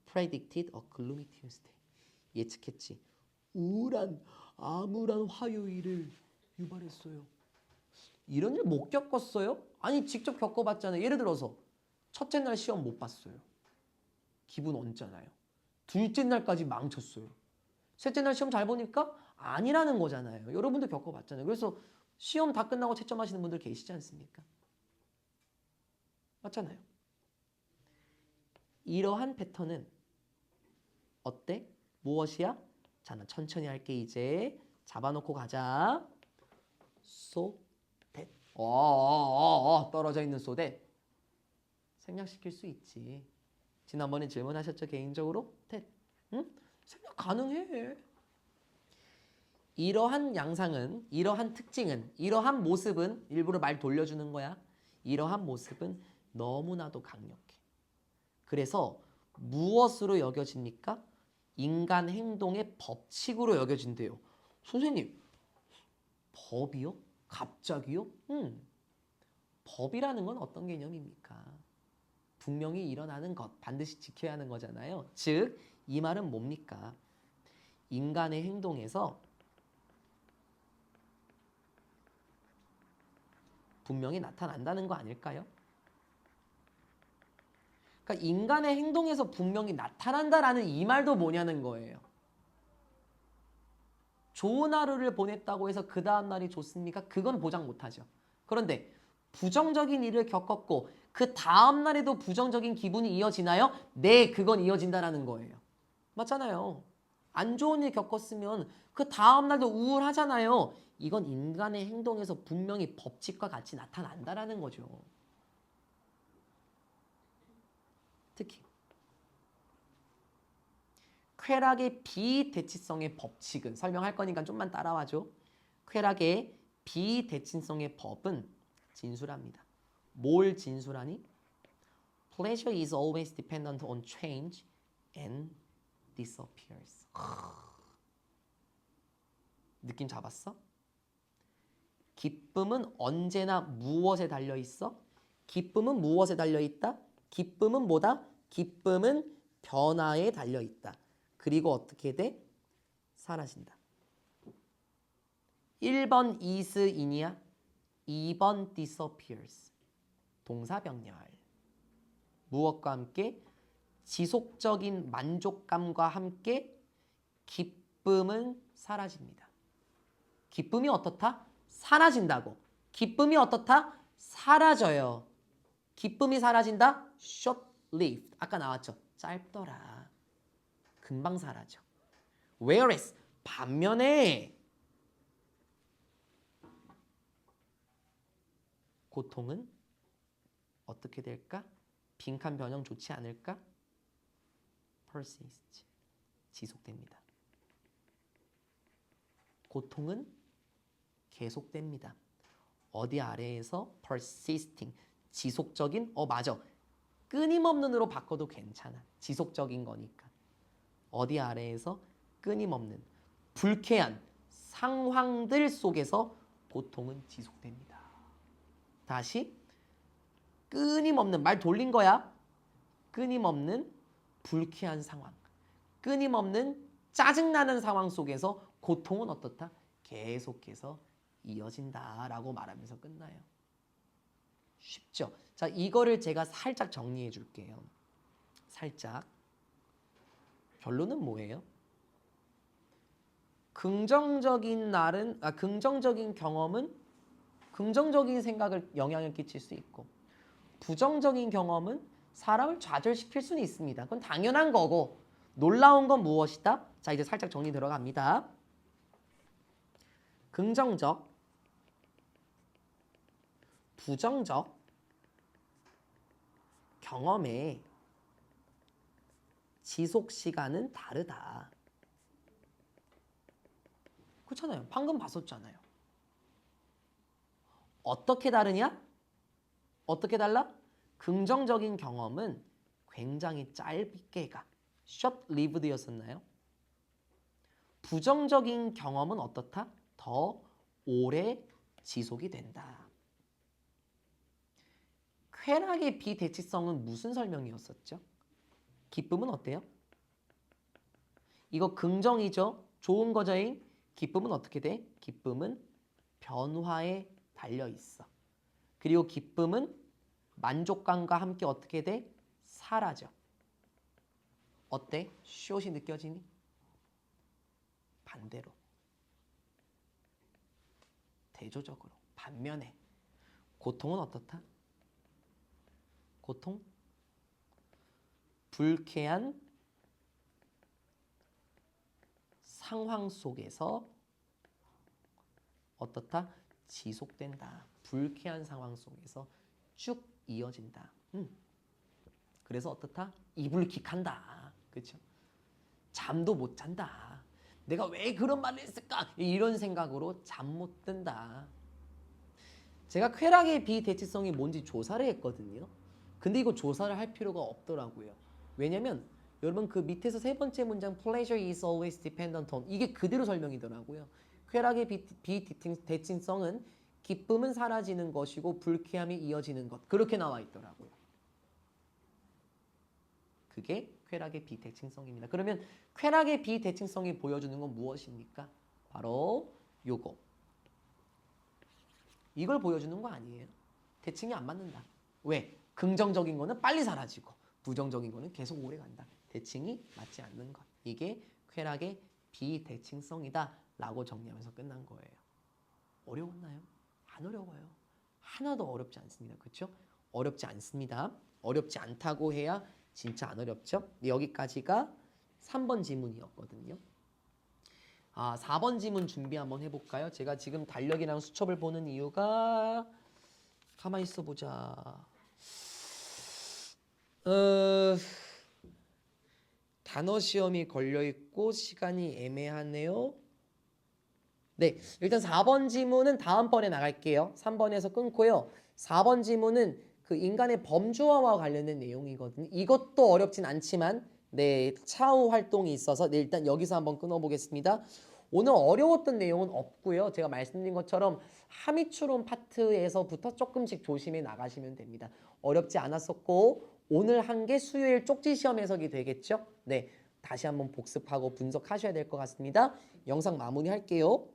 predicted a gloomy Tuesday. 예측했지. 우울한, 암울한 화요일을 유발했어요. 이런 일 못 겪었어요? 아니, 직접 겪어봤잖아요. 예를 들어서 첫째 날 시험 못 봤어요. 기분 얹잖아요. 둘째 날까지 망쳤어요. 셋째 날 시험 잘 보니까 아니라는 거잖아요. 여러분도 겪어봤잖아요. 그래서 시험 다 끝나고 채점하시는 분들 계시지 않습니까? 맞잖아요. 이러한 패턴은 어때? 무엇이야? 자, 나 천천히 할게 이제. 잡아놓고 가자. so that. 떨어져 있는 so that. 생략시킬 수 있지. 지난번에 질문하셨죠? 개인적으로? that. 응? 생략 가능해. 이러한 양상은, 이러한 특징은, 이러한 모습은 일부러 말 돌려주는 거야. 이러한 모습은 너무나도 강력해. 그래서 무엇으로 여겨집니까? 인간 행동의 법칙으로 여겨진대요. 선생님, 법이요? 갑자기요? 법이라는 건 어떤 개념입니까? 분명히 일어나는 것, 반드시 지켜야 하는 거잖아요. 즉, 이 말은 뭡니까? 인간의 행동에서 분명히 나타난다는 거 아닐까요? 그러니까 인간의 행동에서 분명히 나타난다라는 이 말도 뭐냐는 거예요. 좋은 하루를 보냈다고 해서 그 다음 날이 좋습니까? 그건 보장 못하죠. 그런데 부정적인 일을 겪었고 그 다음 날에도 부정적인 기분이 이어지나요? 네, 그건 이어진다라는 거예요. 맞잖아요. 안 좋은 일 겪었으면 그 다음 날도 우울하잖아요. 이건 인간의 행동에서 분명히 법칙과 같이 나타난다라는 거죠. 특히 쾌락의 비대칭성의 법칙은 설명할 거니까 좀만 따라와줘. 쾌락의 비대칭성의 법은 진술합니다. 뭘 진술하니? Pleasure is always dependent on change and disappears. 느낌 잡았어? 기쁨은 언제나 무엇에 달려있어? 기쁨은 무엇에 달려있다? 기쁨은 뭐다? 기쁨은 변화에 달려있다. 그리고 어떻게 돼? 사라진다. 1번 is in이야. 2번 disappears. 동사병렬. 무엇과 함께? 지속적인 만족감과 함께 기쁨은 사라집니다. 기쁨이 어떻다? 사라진다고. 기쁨이 어떻다? 사라져요. 기쁨이 사라진다? short-lived. 아까 나왔죠? 짧더라. 금방 사라져. Whereas 반면에 고통은 어떻게 될까? 빈칸 변형 좋지 않을까? persist. 지속됩니다. 고통은 계속됩니다. 어디 아래에서 persisting. 지속적인 맞아. 끊임없는으로 바꿔도 괜찮아. 지속적인 거니까. 어디 아래에서 끊임없는 불쾌한 상황들 속에서 고통은 지속됩니다. 다시 끊임없는 말 돌린 거야. 끊임없는 불쾌한 상황. 끊임없는 짜증나는 상황 속에서 고통은 어떻다? 계속해서 이어진다라고 말하면서 끝나요. 쉽죠? 자, 이거를 제가 살짝 정리해 줄게요. 살짝. 결론은 뭐예요? 긍정적인 경험은 긍정적인 생각을 영향을 끼칠 수 있고 부정적인 경험은 사람을 좌절시킬 수는 있습니다. 그건 당연한 거고 놀라운 건 무엇이다? 자, 이제 살짝 정리 들어갑니다. 긍정적, 부정적 경험의 지속 시간은 다르다. 그렇잖아요. 방금 봤었잖아요. 어떻게 다르냐? 어떻게 달라? 긍정적인 경험은 굉장히 짧게 가. short-lived였었나요? 부정적인 경험은 어떻다? 더 오래 지속이 된다. 쾌락의 비대칭성은 무슨 설명이었었죠? 기쁨은 어때요? 이거 긍정이죠? 좋은 거죠잉? 기쁨은 어떻게 돼? 기쁨은 변화에 달려 있어. 그리고 기쁨은 만족감과 함께 어떻게 돼? 사라져. 어때? 숏이 느껴지니? 반대로. 대조적으로. 반면에 고통은 어떻다? 고통? 불쾌한 상황 속에서 어떻다? 지속된다. 불쾌한 상황 속에서 쭉 이어진다. 그래서 어떻다? 이불킥한다. 그렇죠? 잠도 못 잔다. 내가 왜 그런 말을 했을까? 이런 생각으로 잠 못 든다. 제가 쾌락의 비대칭성이 뭔지 조사를 했거든요. 근데 이거 조사를 할 필요가 없더라고요. 왜냐면 여러분 그 밑에서 세 번째 문장 pleasure is always dependent on 이게 그대로 설명이더라고요. 쾌락의 비대칭성은 기쁨은 사라지는 것이고 불쾌함이 이어지는 것. 그렇게 나와 있더라고요. 그게 쾌락의 비대칭성입니다. 그러면 쾌락의 비대칭성이 보여주는 건 무엇입니까? 바로 요거. 이걸 보여주는 거 아니에요. 대칭이 안 맞는다. 왜? 긍정적인 거는 빨리 사라지고 부정적인 거는 계속 오래 간다. 대칭이 맞지 않는 것. 이게 쾌락의 비대칭성이다 라고 정리하면서 끝난 거예요. 어려웠나요? 안 어려워요. 하나도 어렵지 않습니다. 그렇죠? 어렵지 않습니다. 어렵지 않다고 해야 진짜 안 어렵죠? 여기까지가 3번 지문이었거든요. 4번 지문 준비 한번 해볼까요? 제가 지금 달력이랑 수첩을 보는 이유가 가만히 있어 보자. 단어 시험이 걸려있고 시간이 애매하네요. 네, 일단 4번 지문은 다음번에 나갈게요. 3번에서 끊고요. 4번 지문은 그 인간의 범주화와 관련된 내용이거든요. 이것도 어렵진 않지만 네, 차후 활동이 있어서 네, 일단 여기서 한번 끊어보겠습니다. 오늘 어려웠던 내용은 없고요. 제가 말씀드린 것처럼 하미추론 파트에서부터 조금씩 조심해 나가시면 됩니다. 어렵지 않았었고 오늘 한 게 수요일 쪽지 시험 해석이 되겠죠? 네, 다시 한번 복습하고 분석하셔야 될 것 같습니다. 영상 마무리할게요.